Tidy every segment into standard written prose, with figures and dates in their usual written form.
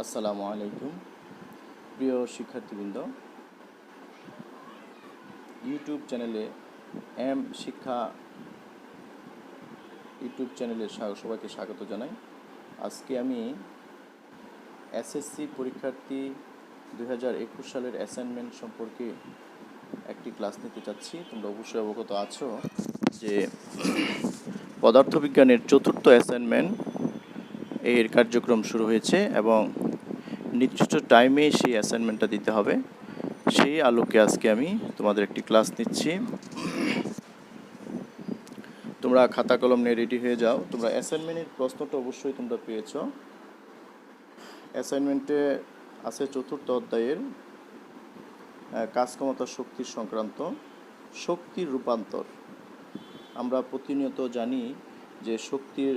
আসসালামু আলাইকুম প্রিয় শিক্ষার্থীবৃন্দ, ইউটিউব চ্যানেলে শিক্ষা ইউটিউব চ্যানেলে সবাইকে স্বাগত জানাই। আজকে আমি এসএসসি পরীক্ষার্থী 2021 সালের অ্যাসাইনমেন্ট সম্পর্কে একটি ক্লাস নিতে চাচ্ছি। তোমরা অবশ্যই অবগত আছো যে পদার্থবিজ্ঞানের চতুর্থ অ্যাসাইনমেন্ট এর কার্যক্রম শুরু হয়েছে এবং নির্দিষ্ট টাইমে সেই অ্যাসাইনমেন্টটা দিতে হবে। সেই আলোকে আজকে আমি তোমাদের একটি ক্লাস নিচ্ছি। তোমরা খাতা কলম নিয়ে রেডি হয়ে যাও। তোমরা অ্যাসাইনমেন্টের প্রশ্নটা অবশ্যই তোমরা পেয়েছো। অ্যাসাইনমেন্টে আছে চতুর্থ অধ্যায়ের কাজ ক্ষমতা শক্তির সংক্রান্ত শক্তির রূপান্তর। আমরা প্রতিনিয়ত জানি যে শক্তির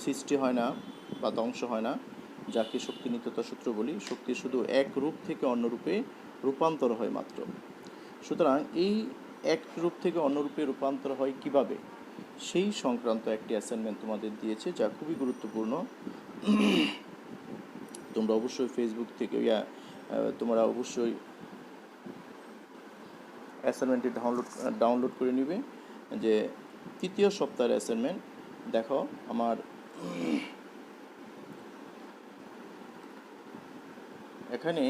সৃষ্টি হয় না বা ধ্বংস হয় না, যাকে শক্তি নিত্যতা সূত্র বলি। শক্তি শুধু এক রূপ থেকে অন্য রূপে রূপান্তর হয় মাত্র। সুতরাং এই এক রূপ থেকে অন্য রূপে রূপান্তর হয় কিভাবে, সেই সংক্রান্ত একটি অ্যাসাইনমেন্ট তোমাদের দিয়েছে, যা খুবই গুরুত্বপূর্ণ। তোমরা অবশ্যই ফেসবুক থেকে তোমরা অবশ্যই অ্যাসাইনমেন্টটি ডাউনলোড করে নিবে। যে তৃতীয় সপ্তাহের অ্যাসাইনমেন্ট দেখো, আমার এখানে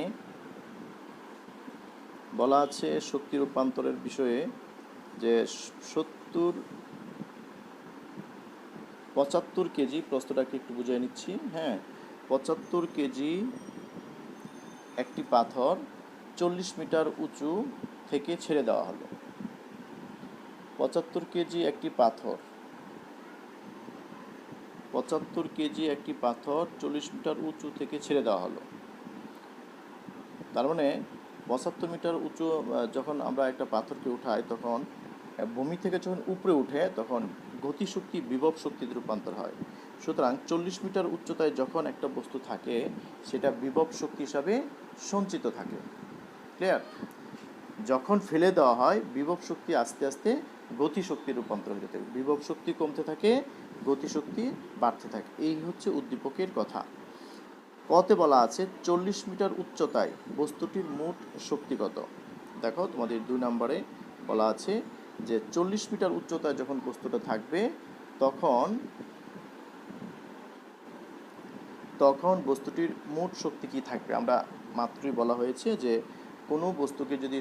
বলা আছে শক্তি রূপান্তরের বিষয়ে যে 75 কেজি, প্রশ্নটাকে একটু বুঝিয়ে নিচ্ছি। 75 কেজি একটি পাথর 40 মিটার উঁচু থেকে ছেড়ে দেওয়া হলো। 75 কেজি একটি পাথর 40 মিটার উঁচু থেকে ছেড়ে দেওয়া হলো। তার মানে 75 মিটার উঁচু যখন আমরা একটা পাথরকে উঠাই, তখন ভূমি থেকে যখন উপরে উঠে তখন গতিশক্তি বিভব শক্তিতে রূপান্তর হয়। সুতরাং 40 মিটার উচ্চতায় যখন একটা বস্তু থাকে, সেটা বিভব শক্তি হিসাবে সঞ্চিত থাকে। ক্লিয়ার? যখন ফেলে দেওয়া হয়, বিভব শক্তি আস্তে আস্তে গতিশক্তির রূপান্তর হয়ে থাকে। বিভব শক্তি কমতে থাকে, গতিশক্তি বাড়তে থাকে। এই হচ্ছে উদ্দীপকের কথা। কতে বলা আছে 40 মিটার উচ্চতায় বস্তুটির মোট শক্তি কত। দেখো, তোমাদের 2 নম্বরে বলা আছে যে 40 মিটার উচ্চতায় যখন বস্তুটা থাকবে, তখন বস্তুটির মোট শক্তি কি থাকবে। আমরা মাত্রই বলা হয়েছে যে কোনো বস্তুকে যদি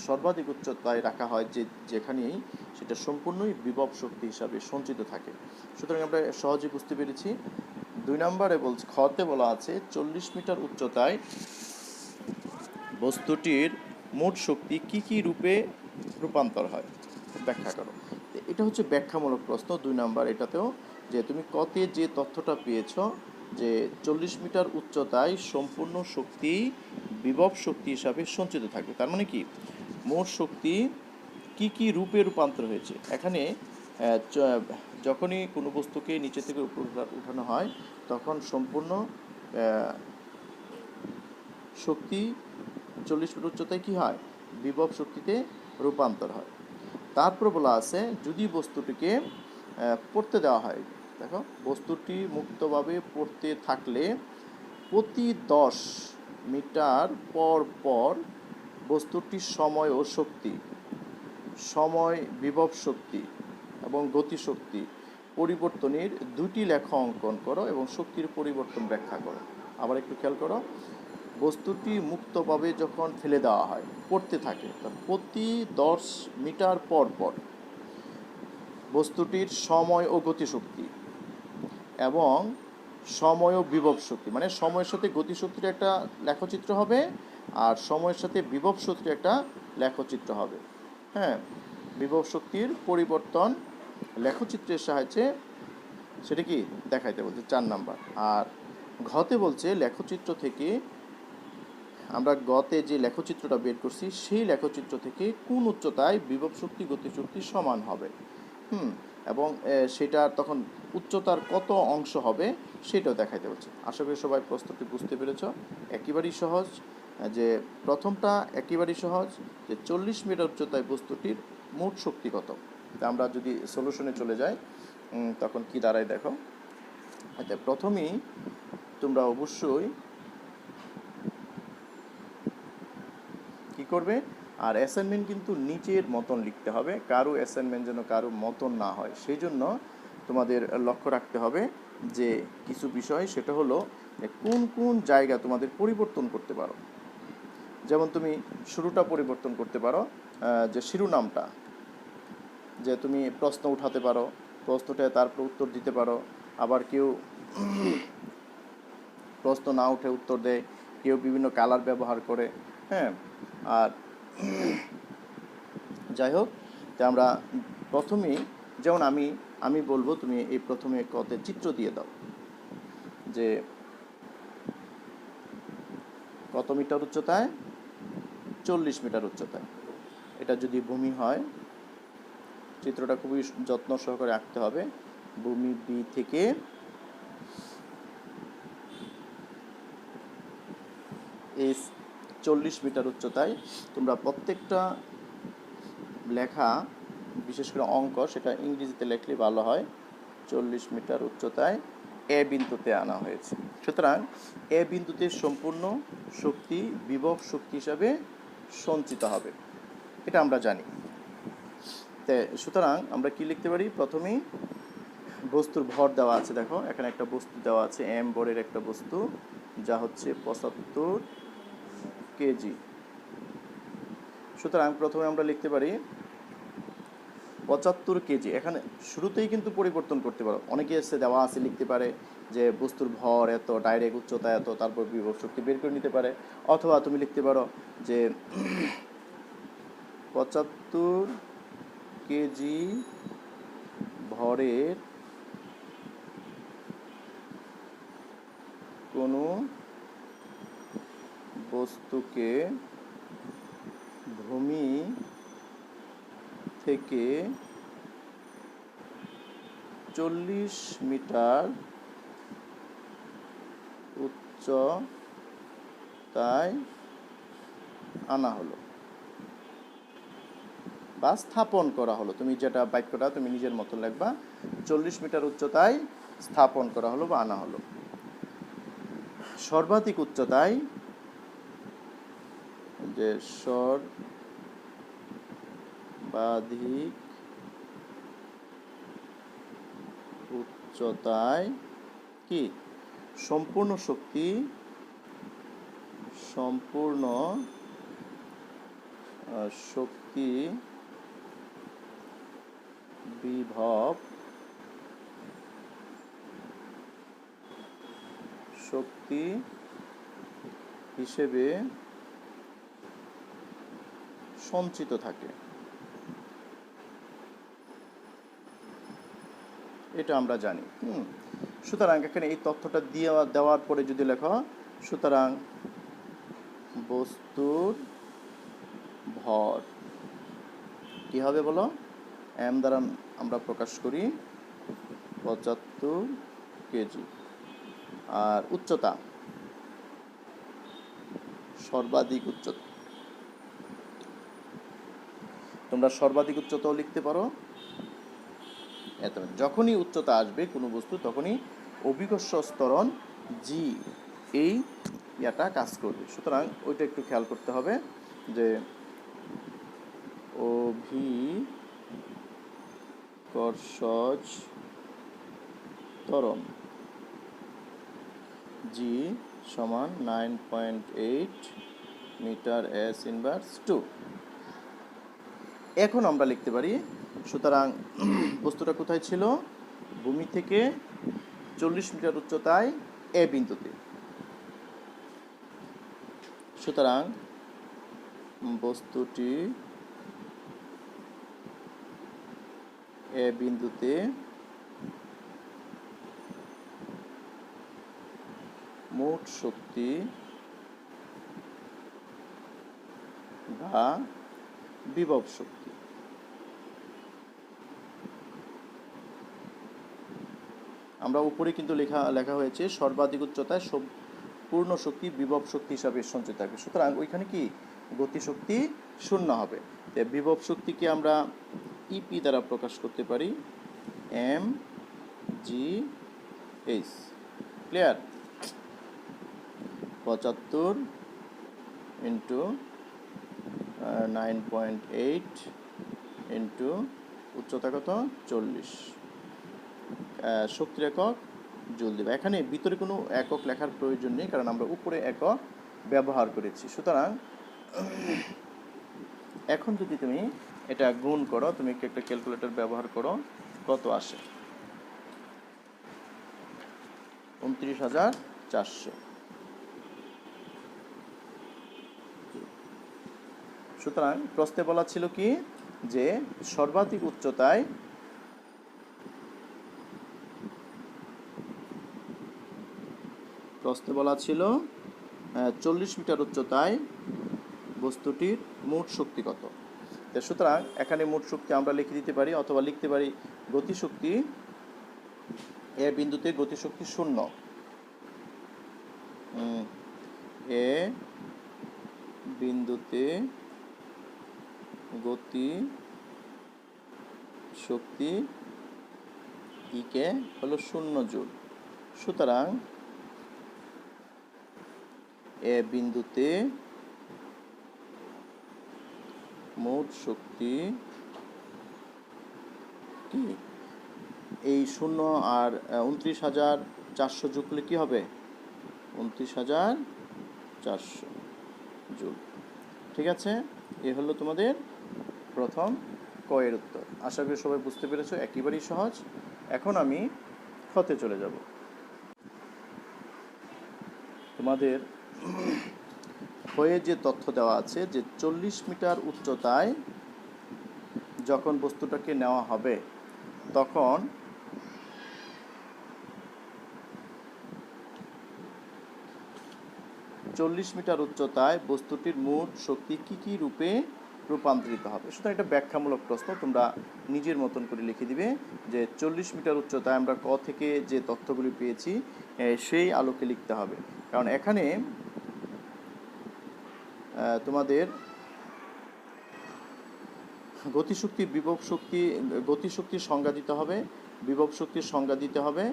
সর্বাধিক উচ্চতায় রাখা হয়, যেখানেই সেটা সম্পূর্ণই বিভব শক্তি হিসাবে সঞ্চিত থাকে। সুতরাং আমরা সহজে বুঝতে পেরেছি। 2 নম্বরে খতে বলা আছে 40 মিটার উচ্চতায় বস্তুটির মোট শক্তি কি কি রূপে রূপান্তর হয়, ব্যাখ্যা করো। এটা হচ্ছে ব্যাখ্যামূলক প্রশ্ন 2 নম্বর। এটাতেও যে তুমি কতে যে তথ্যটা পেয়েছ যে 40 মিটার উচ্চতায় সম্পূর্ণ শক্তি বিভব শক্তি হিসাবে সঞ্চিত থাকবে, তার মানে কি মোট শক্তি কি কি রূপে রূপান্তর হয়েছে। এখানে যখনই কোনো বস্তুকে নিচে থেকে উপরে উঠানো হয়, তখন সম্পূর্ণ শক্তি 40 মিটার উচ্চতায় কি হয়, বিভব শক্তিতে রূপান্তর হয়। তারপর বলা আছে যদি বস্তুটিকে পড়তে দেওয়া হয়, দেখো বস্তুটি মুক্তভাবে পড়তে থাকলে প্রতি 10 মিটার পর পর বস্তুটির সময় ও শক্তি, সময়, বিভব শক্তি এবং গতিশক্তি পরিবর্তনের 2টি লেখা অঙ্কন করো এবং শক্তির পরিবর্তন ব্যাখ্যা করো। আবার একটু খেয়াল করো, বস্তুটি মুক্তভাবে যখন ফেলে দেওয়া হয়, পড়তে থাকে, প্রতি 10 মিটার পর পর বস্তুটির সময় ও গতিশক্তি এবং সময় ও বিভব শক্তি, মানে সময়ের সাথে গতিশক্তির একটা লেখচিত্র হবে আর সময়ের সাথে বিভব শক্তির একটা লেখচিত্র হবে। বিভব শক্তির পরিবর্তন লেখচিত্রের সাহায্যে সেটা কি দেখাইতে বলছে 4 নাম্বার। আর ঘতে বলছে লেখচিত্র থেকে আমরা গতে যে লেখচিত্রটা বের করছি, সেই লেখচিত্র থেকে কোন উচ্চতায় বিভব শক্তি গতিশক্তি সমান হবে, এবং সেটার তখন উচ্চতার কত অংশ হবে সেটাও দেখাইতে বলছে। আশা করি সবাই প্রশ্নটি বুঝতে পেরেছ। একেবারেই সহজ, যে প্রথমটা একেবারেই সহজ, যে 40 মিটার উচ্চতায় বস্তুটির মোট শক্তি কত। তা আমরা যদি সলিউশনে চলে যাই, তখন কি দাঁড়ায় দেখো। আচ্ছা, প্রথমেই তোমরা অবশ্যই কি করবে, আর অ্যাসাইনমেন্ট কিন্তু নিজের মতন লিখতে হবে, কারো অ্যাসাইনমেন্ট যেন কারো মতন না হয়, সেই জন্য তোমাদের লক্ষ্য রাখতে হবে যে কিছু বিষয়, সেটা হলো কোন কোন জায়গা তোমাদের পরিবর্তন করতে পারো। যেমন তুমি শুরুটা পরিবর্তন করতে পারো, যে শিরোনামটা, যে তুমি প্রশ্ন উঠাতে পারো, প্রশ্নটা তারপর উত্তর দিতে পারো। আবার কেউ প্রশ্ন না উঠে উত্তর দেয়, কেউ বিভিন্ন কালার ব্যবহার করে, হ্যাঁ। আর যাই হোক, তো আমরা প্রথমেই, যেমন আমি বলবো তুমি এই প্রথমে কতে চিত্র দিয়ে দাও, যে কত মিটার উচ্চতায়, 40 মিটার উচ্চতায়। এটা যদি ভূমি হয়, চিত্রটা খুবই যত্ন সহকারে আঁকতে হবে। ভূমি বি থেকে এই 40 মিটার উচ্চতায়, তোমরা প্রত্যেকটা লেখা, বিশেষ করে অঙ্ক, সেটা ইংরেজিতে লেখলে ভালো হয়। 40 মিটার উচ্চতায় এ বিন্দুতে আনা হয়েছে। সুতরাং এ বিন্দুতে সম্পূর্ণ শক্তি বিভব শক্তি হিসাবে সঞ্চিত হবে, এটা আমরা জানি। সুতরাং আমরা কি লিখতে পারি, প্রথমেই বস্তুর ভর দেওয়া আছে। দেখো এখানে একটা বস্তু দেওয়া আছে, এম ভরের একটা বস্তু, যা হচ্ছে 75 কেজি। সুতরাং প্রথমে আমরা লিখতে পারি 75 কেজি। এখানে শুরুতেই কিন্তু পরিবর্তন করতে পারো, অনেকে এসে দেওয়া আছে লিখতে পারে যে বস্তুর ভর এত, ডাইরেক্ট উচ্চতা এত, তারপর বিভব শক্তি বের করে নিতে পারে। অথবা তুমি লিখতে পারো যে 75 কেজি ভরের কোনো বস্তুকে ভূমি থেকে 40 মিটার উচ্চতায় আনা হলো বা স্থাপন করা হলো। তুমি যেটা বাক্যটা তুমি নিজের মতো লিখবা, 40 মিটার উচ্চতায় স্থাপন করা হলো বা আনা হলো। সর্বাধিক উচ্চতায়, যে সর্বাধিক উচ্চতায় কি সম্পূর্ণ শক্তি বিভব শক্তি হিসেবে সঞ্চিত থাকে, এটা আমরা জানি। সুতরাং এখানে এই তথ্যটা দেওয়ার পরে যদি লেখো, সুতরাং বস্তুর ভর কি হবে বলো, এম দ্বারা আমরা প্রকাশ করি 75 কেজি। আর উচ্চতা, সর্বাধিক উচ্চতা, তোমরা সর্বাধিক উচ্চতাও লিখতে পারো। যখনই উচ্চতা আসবে কোনো বস্তু, তখনই অভিকর্ষ ত্বরণ জি এই ইয়াটা কাজ করবে। সুতরাং ওইটা একটু খেয়াল করতে হবে, যে অভিকর্ষজ ত্বরণ জি সমান 9.8 মিটার S ইনভার্স 2। এখন আমরা লিখতে পারি, সুতরাং বস্তুটা কোথায় ছিল, ভূমি থেকে 40 মিটার উচ্চতায় এ বিন্দুতে। সুতরাং বস্তুটি এ বিন্দুতে মোট শক্তি বা বিভব শক্তি, আমরা উপরে কিন্তু লেখা হয়েছে সর্বাধিক উচ্চতায় পূর্ণ শক্তি বিভব শক্তি হিসাবে সঞ্চিত থাকবে। সুতরাং ওইখানে কি গতিশক্তি শূন্য হবে। বিভব শক্তিকে আমরা ইপি দ্বারা প্রকাশ করতে পারি, M G H. Clear? 75 into 9.8 into উচ্চতা কত 40, শক্তির একক জুল দেবে। এখানে ভিতরে কোনো একক লেখার প্রয়োজন নেই, কারণ আমরা উপরে একক ব্যবহার করেছি। সুতরাং এখন যদি তুমি এটা গুণ করো, তুমি একটা ক্যালকুলেটর ব্যবহার করো, কত আসে? 29,400। সুতরাং প্রশ্নে বলা ছিল কি যে সর্বাধিক উচ্চতায় প্রশ্নে বলা ছিল 40 মিটার উচ্চতায় বস্তুটির মোট শক্তি কত। সুতরাং এখানে মোট শক্তি আমরা লিখে দিতে পারি, অথবা লিখতে পারি গতিশক্তি এ বিন্দুতে গতিশক্তি 0, এ বিন্দুতে গতি শক্তি ইকে হলো 0 জুল। সুতরাং এ বিন্দুতে মোট শক্তি কি, এই 0 আর 29,400 যোগ করলে কি হবে? 29,400 জুল। ঠিক আছে, এ হলো তোমাদের প্রথম কয়ের উত্তর। আশা করি সবাই বুঝতে পেরেছো, একেবারেই সহজ। এখন আমি খতে চলে যাব। তোমাদের হয়ে যে তথ্য দেওয়া আছে যে 40 মিটার উচ্চতায় যখন বস্তুটাকে নেওয়া হবে, তখন চল্লিশ মিটার উচ্চতায় বস্তুটির মোট শক্তি কি কি রূপে রূপান্তরিত হবে। সুতরাং এটা ব্যাখ্যামূলক প্রশ্ন, তোমরা নিজের মতন করে লিখে দিবে যে 40 মিটার উচ্চতায় আমরা ক থেকে যে তথ্যগুলি পেয়েছি সেই আলোকে লিখতে হবে। কারণ এখানে তোমাদের গতিশক্তির বিভব শক্তি, গতিশক্তির সংজ্ঞা দিতে হবে, বিভব শক্তির সংজ্ঞা দিতে হবে।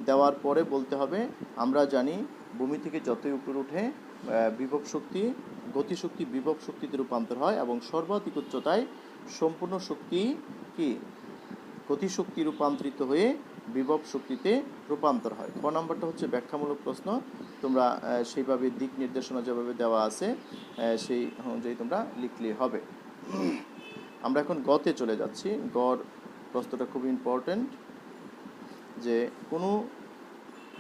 দেওয়ার পরে বলতে হবে আমরা জানি ভূমি থেকে যতই উপরে উঠে বিভব শক্তি, গতিশক্তি বিভব শক্তিতে রূপান্তর হয়, এবং সর্বাধিক উচ্চতায় সম্পূর্ণ শক্তি কি গতিশক্তি রূপান্তরিত হয়ে বিভব শক্তিতে রূপান্তর হয়। ক নম্বরটা হচ্ছে ব্যাখ্যামূলক প্রশ্ন, তোমরা সেইভাবে দিক নির্দেশনা যেভাবে দেওয়া আছে সেই অনুযায়ী তোমরা লিখলেই হবে। আমরা এখন গতে চলে যাচ্ছি। গড় প্রশ্নটা খুব ইম্পর্টেন্ট, যে কোনো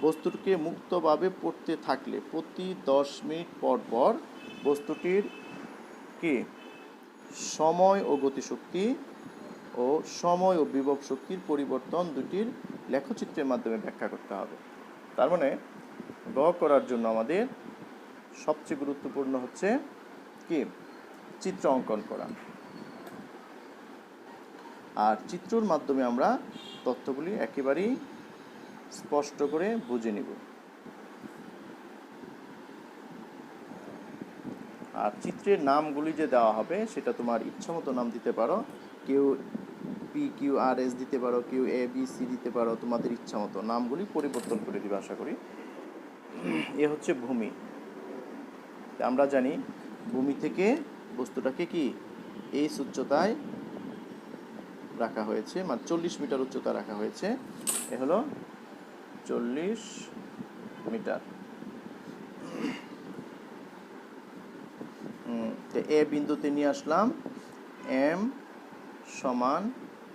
বস্তুটিকে মুক্তভাবে পড়তে থাকলে প্রতি 10 মিনিট পর পর বস্তুটির কি সময় ও গতিশক্তি ও সময় ও বিভব শক্তির পরিবর্তন দুটির লেখচিত্রের মাধ্যমে ব্যাখ্যা করতে হবে। তার মানে গ করার জন্য আমাদের সবচেয়ে গুরুত্বপূর্ণ হচ্ছে কি চিত্র অঙ্কন করা, আর চিত্রর মাধ্যমে আমরা তথ্যগুলি একেবারেই স্পষ্ট করে বুঝে নিব। আর চিত্রের নামগুলি যে দেওয়া হবে সেটা তোমার ইচ্ছা মতো নাম দিতে পারো, কেউ PQRS দিতে পারো, কেউ ABC দিতে পারো, তোমাদের ইচ্ছা মতো নামগুলি পরিবর্তন করে দিবে আশা করি। এ হচ্ছে ভূমি। আমরা জানি ভূমি থেকে বস্তুটাকে কি এই উচ্চতায় রাখা হয়েছে, মানে 40 মিটার উচ্চতা রাখা হয়েছে। এ হলো 40 মিটার। এ বিন্দুতে নিয়ে আসলাম M সমান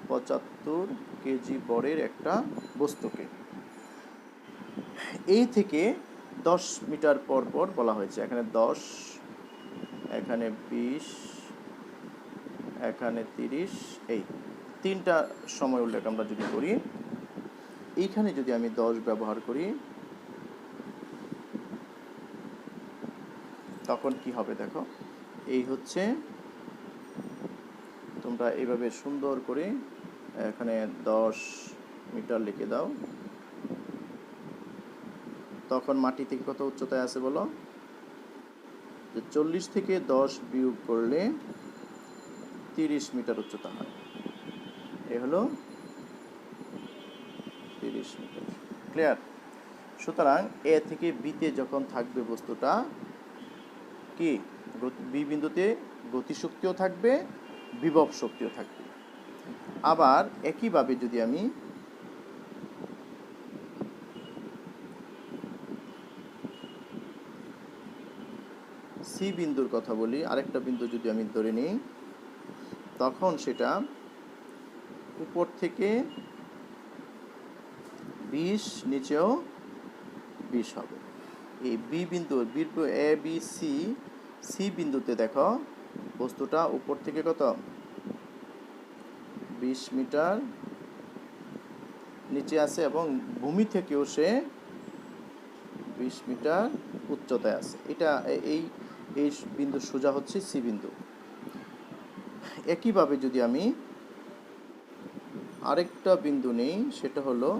75 কেজি বরের একটা বস্তুকে। এই থেকে 10 মিটার পর পর বলা হয়েছে, এখানে 10, এখানে 20, এখানে 30, এই তিনটা সময় উল্লেখ আমরা যদি করি, এইখানে যদি আমি 10 ব্যবহার করি তখন কি হবে দেখো, এই হচ্ছে, তোমরা এইভাবে সুন্দর করে এখানে 10 মিটার লিখে দাও। তখন মাটি থেকে কত উচ্চতায় আছে বলো, যে 40 থেকে 10 বিয়োগ করলে 30 মিটার উচ্চতা হয়। এ হলো 30 মিটার। ক্লিয়ার? সুতরাং এ থেকে বিতে যখন থাকবে বস্তুটা কি বি বিন্দুতে গতিশক্তিও থাকবে, বিভব শক্তিও থাকবে। আবার একইভাবে যদি আমি সি বিন্দুর কথা বলি, আরেকটা বিন্দু যদি আমি ধরে নিই, তখন সেটা উপর থেকে 20, নিচেও 20 হবে। এই বি বিন্দু এ বি সি, সি বিন্দুতে দেখো বস্তুটা উপর থেকে কত 20 মিটার নিচে আছে এবং ভূমি থেকেও সে 20 মিটার উচ্চতায় আছে। এটা এই এই বিন্দু সোজা হচ্ছে সি বিন্দু। একইভাবে যদি আমি আরেকটা বিন্দু নেই, সেটা হলো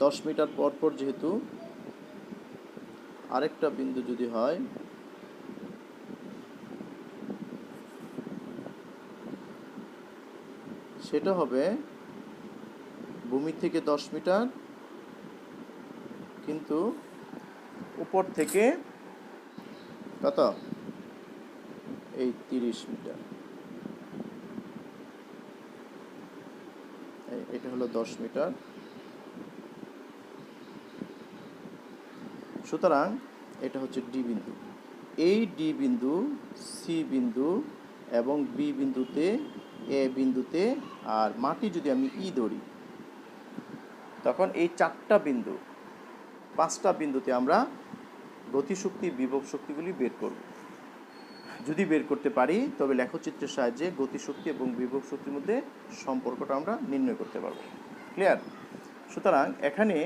10 মিটার পর পর, যেহেতু আরেকটা বিন্দু যদি হয়, সেটা হবে ভূমি থেকে 10 মিটার, কিন্তু উপর থেকে কত এই 30 মিটার। এটা হলো 10 মিটার। সুতরাং এটা হচ্ছে ডি বিন্দু। এই ডি বিন্দু, সি বিন্দু এবং বি বিন্দুতে, এ বিন্দুতে, আর মাটি যদি আমি ই ধরি, তখন এই 4টা বিন্দু, 5টা বিন্দুতে আমরা গতিশক্তি, বিভব শক্তিগুলি বের করব। যদি বের করতে পারি তবে লেখচিত্রের সাহায্যে গতিশক্তি এবং বিভব শক্তির মধ্যে সম্পর্কটা আমরা নির্ণয় করতে পারবো। ক্লিয়ার? সুতরাং এখানে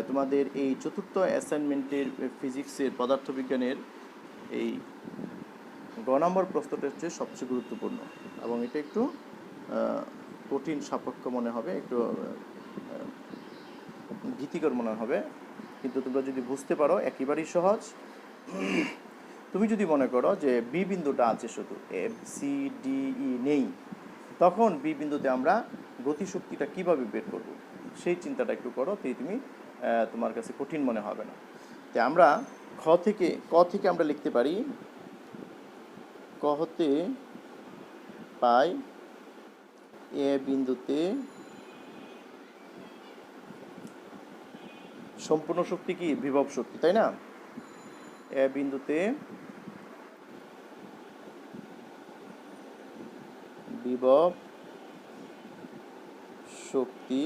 তোমাদের এই চতুর্থ অ্যাসাইনমেন্টের ফিজিক্সের, পদার্থবিজ্ঞানের এই গ নম্বর প্রশ্নটা হচ্ছে সবচেয়ে গুরুত্বপূর্ণ এবং এটা একটু কঠিন সাপেক্ষ মনে হবে, একটু ভীতিকর মনে হবে, কিন্তু তোমরা যদি বুঝতে পারো একেবারেই সহজ। তুমি যদি মনে করো যে বি বিন্দুটা আছে, শুধু এ সি ডি ই নেই, তখন বি বিন্দুতে আমরা গতিশক্তিটা কিভাবে বের করব সেই চিন্তাটা একটু করো, তাই তুমি তোমার কাছে কঠিন মনে হবে না। তাই আমরা ক থেকে আমরা লিখতে পারি, ক হতে পাই এ বিন্দুতে সম্পূর্ণ শক্তি কি বিভব শক্তি, তাই না? এ বিন্দুতে বিভব শক্তি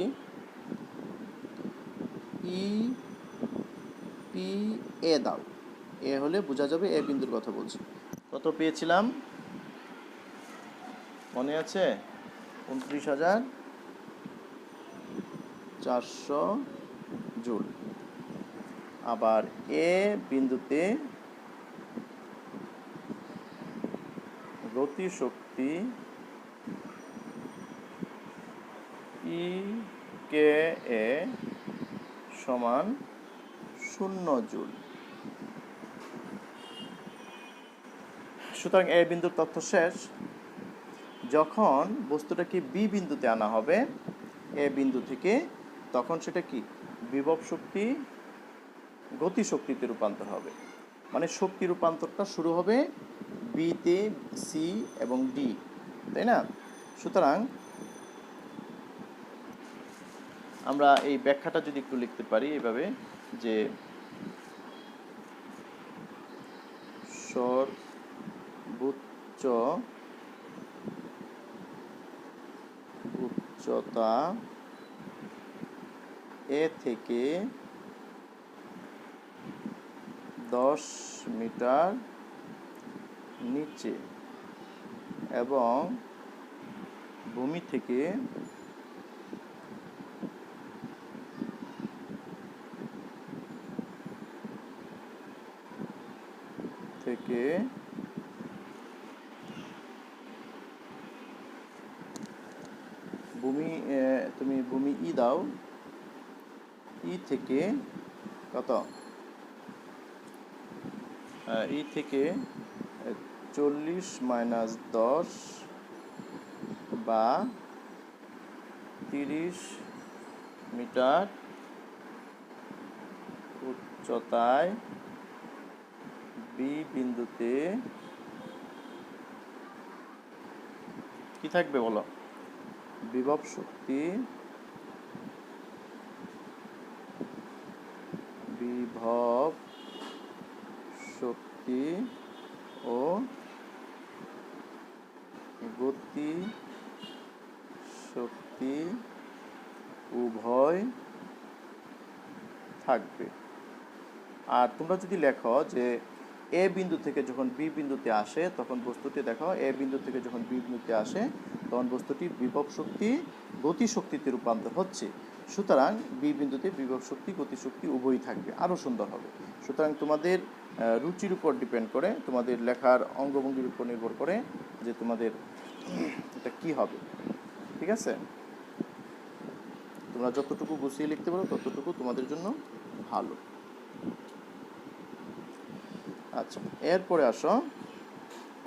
ই পি এ দাও। এ হলে বোঝা যাবে এ বিন্দুর কথা বলছি। কত পেয়েছিলাম মনে আছে? 29,400 জুল। আবার এ বিন্দুতে গতিশক্তি ই কে এ সমান 0 জুল। সুতরাং এ বিন্দুর তথ্য শেষ। যখন বস্তুটাকে বি বিন্দুতে আনা হবে এ বিন্দু থেকে, তখন সেটা কি বিভব শক্তি গতিশক্তিতে রূপান্তর হবে। মানে শক্তি রূপান্তরটা শুরু হবে বিতে, সি এবং ডি, তাই না? সুতরাং আমরা এই ব্যাখ্যাটা যদি একটু লিখতে পারি এভাবে, যে সর্বোচ্চ উচ্চতা এ থেকে 10 মিটার নিচে এবং ভূমি থেকে ভূমি, তুমি ভূমি ই দাও, ই থেকে কত, ই থেকে 40 - 10 বা 30 মিটার উচ্চতায় বি বিন্দুতে কি থাকবে বলো? বিভব শক্তি ও গতি শক্তি উভয় থাকবে। আর তোমরা যদি লেখো যে এ বিন্দু থেকে যখন বি বিন্দুতে আসে তখন বস্তুটি দেখো, এ বিন্দু থেকে যখন বি বিন্দুতে আসে তখন বস্তুটি বিভব শক্তি গতিশক্তিতে রূপান্তর হচ্ছে। সুতরাং বি বিন্দুতে বিভব শক্তি গতিশক্তি উভয়ই থাকবে, আরও সুন্দর হবে। সুতরাং তোমাদের রুচির উপর ডিপেন্ড করে, তোমাদের লেখার অঙ্গভঙ্গির উপর নির্ভর করে যে তোমাদের এটা কি হবে। ঠিক আছে, তোমরা যতটুকু গুছিয়ে লিখতে পারো ততটুকু তোমাদের জন্য ভালো। আচ্ছা, এরপরে আসো,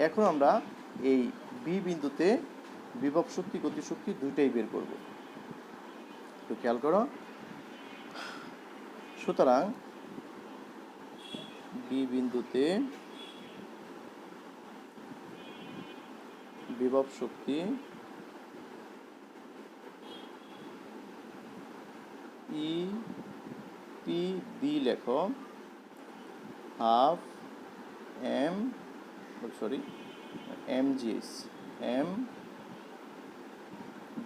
এখন আমরা এই বি বিন্দুতে বিভব শক্তি গতিশক্তি দুইটাই বের করব। একটু খেয়াল করো। সুতরাং বি বিন্দুতে বিভব শক্তি ই পি বি লেখো হাফ এম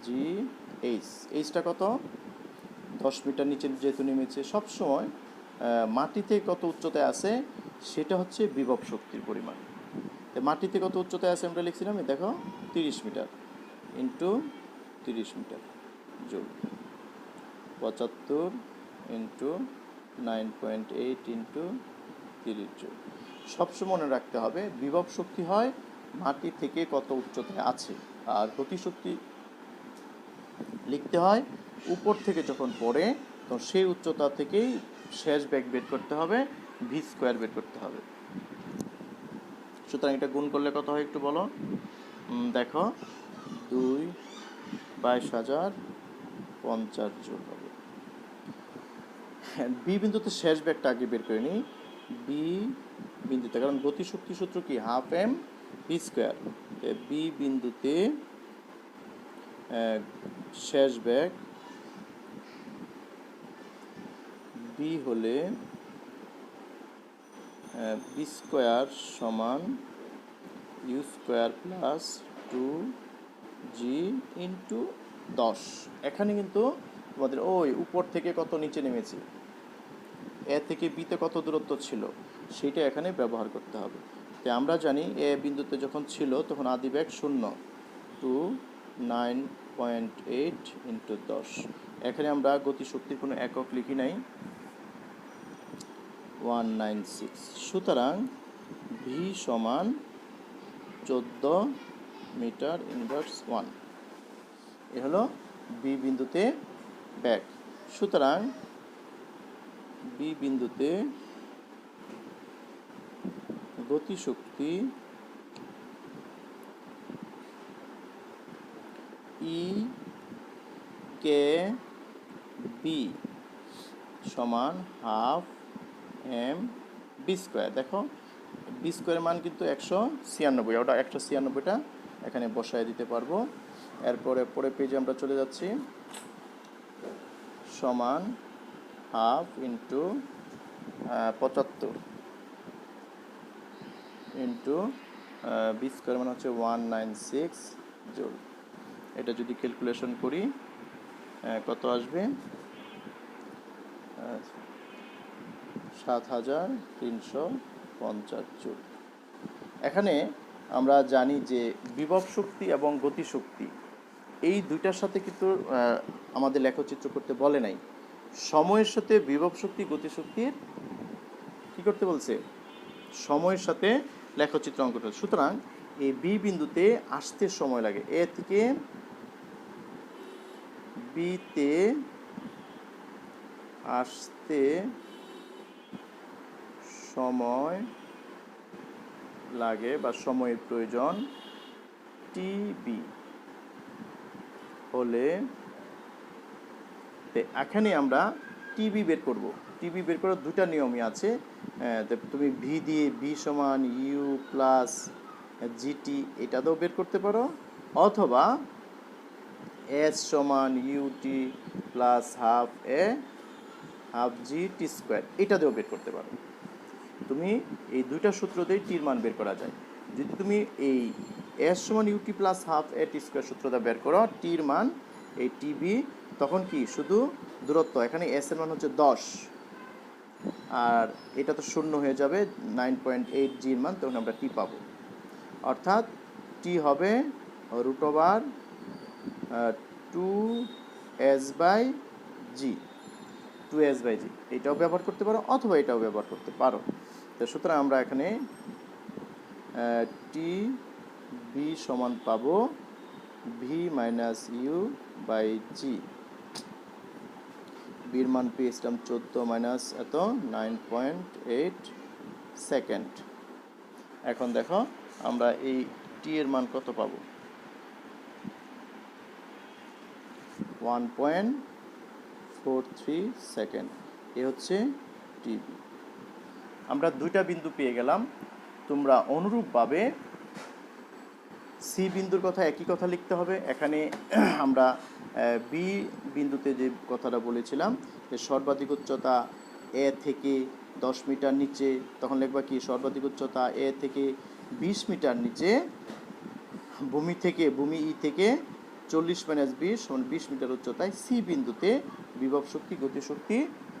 জি এইচ। এইচটা কত? 10 মিটার নিচে যেহেতু নেমেছে, সবসময় মাটিতে কত উচ্চতায় আছে সেটা হচ্ছে বিভব শক্তির পরিমাণ। মাটিতে কত উচ্চতায় আছে আমরা লিখছিলাম, দেখো 30 metre into 30 metre joule, 75 into 9.8 into 30 joule. সবসময় মনে রাখতে হবে বিভব শক্তি হয় মাটি থেকে কত উচ্চতায় আছে, আর গতিশক্তি লিখতে হয় উপর থেকে যখন পড়ে তো সেই উচ্চতা থেকেই শেষ বেগ বের করতে হবে, ভি স্কোয়ার বের করতে হবে। সুতরাং এটা গুণ করলে কত হয় একটু বলো। দেখো 22,050 জুল হবে। বি বিন্দুতে শেষ বেগটা আগে বের করে নিই। বি বিন্দুতে, কারণ গতিশক্তি সূত্র কি? Half M V square. B বিন্দুতে শেষ বেগ বি হলে বি স্কোয়ার সমান U square plus 2g into 10। এখানে কিন্তু তোমাদের ওই উপর থেকে কত নিচে নেমেছে, এ থেকে বিতে কত দূরত্ব ছিল সেইটা এখানে ব্যবহার করতে হবে। তো আমরা জানি এ বিন্দুতে যখন ছিল তখন আদি বেগ 0 টু 9.8 ইন্টু 10। এখানে আমরা গতিশক্তির কোনো একক লিখি নাই, 196। সুতরাং ভি সমান 14 মিটার ইনভার্স 1। এ হলো বি বিন্দুতে বেগ। সুতরাং বি বিন্দুতে গতিশক্তি ই কে বি সমান হাফ এম বি স্কোয়ার। দেখো বি স্কোয়ারের মান কিন্তু 196, ওটা 196টা এখানে বসায় দিতে পারবো। এরপরে পরের পেজে আমরা চলে যাচ্ছি, সমান হাফ ইন্টু 75 ইন্টু বি স্কোয়ার মানে হচ্ছে 196 জুল। এটা যদি ক্যালকুলেশন করি কত আসবে? 7,350 জুল। এখানে আমরা জানি যে বিভব শক্তি এবং গতিশক্তি এই দুইটার সাথে কিন্তু আমাদের লেখচিত্র করতে বলে নাই। সময়ের সাথে বিভব শক্তি গতিশক্তির কী করতে বলছে? সময়ের সাথে লেখচিত্র অঙ্কন করতে। সুতরাং এই বি বিন্দুতে আসতে সময় লাগে, এ থেকে বিতে আসতে সময় লাগে বা সময়ের প্রয়োজন টিবি হলে এখানে আমরা টিবি বের করব। টিবি বের করার দুইটা নিয়মই আছে। তুমি ভি দিয়ে ভি সমান ইউ প্লাস জিটি এটাতেও বের করতে পারো, অথবা এস সমান ইউটি প্লাস হাফ এ হাফ জি টি স্কোয়ার এটা দিয়েও বের করতে পারো। তুমি এই দুইটা সূত্রতেই টির মান বের করা যায়। যদি তুমি এই এস সমান ইউটি প্লাস হাফ এ টি স্কোয়ার সূত্রটা বের করো, টির মান এই টিবি, তখন কি শুধু দূরত্ব, এখানে এস এর মান হচ্ছে 10 আর এটা তো শূন্য হয়ে যাবে 9.8 জির মান, তখন আমরা টি পাবো। অর্থাৎ টি হবে √2s/g, 2s/g এটাও ব্যবহার করতে পারো অথবা এটাও ব্যবহার করতে পারো। তো সুতরাং আমরা এখানে টি বি সমান পাবো ভি মাইনাস ইউ বাই জি। বির মান পেয়েছিলাম 14 মাইনাস এত 9.8 সেকেন্ড। এখন দেখো আমরা এই টি এর মান কত পাবো, 1.43 সেকেন্ড। এ হচ্ছে টিবি। আমরা দুইটা বিন্দু পেয়ে গেলাম। তোমরা অনুরূপভাবে সি বিন্দুর কথা একই কথা লিখতে হবে। এখানে আমরা বি বিন্দুতে যে কথাটা বলেছিলাম যে সর্বাধিক উচ্চতা এ থেকে 10 মিটার নিচে, তখন লিখবা কি সর্বাধিক উচ্চতা এ থেকে 20 মিটার নিচে, ভূমি ই থেকে 40-20 মিটার উচ্চতায় সি বিন্দুতে বিভব শক্তি গতিশক্তি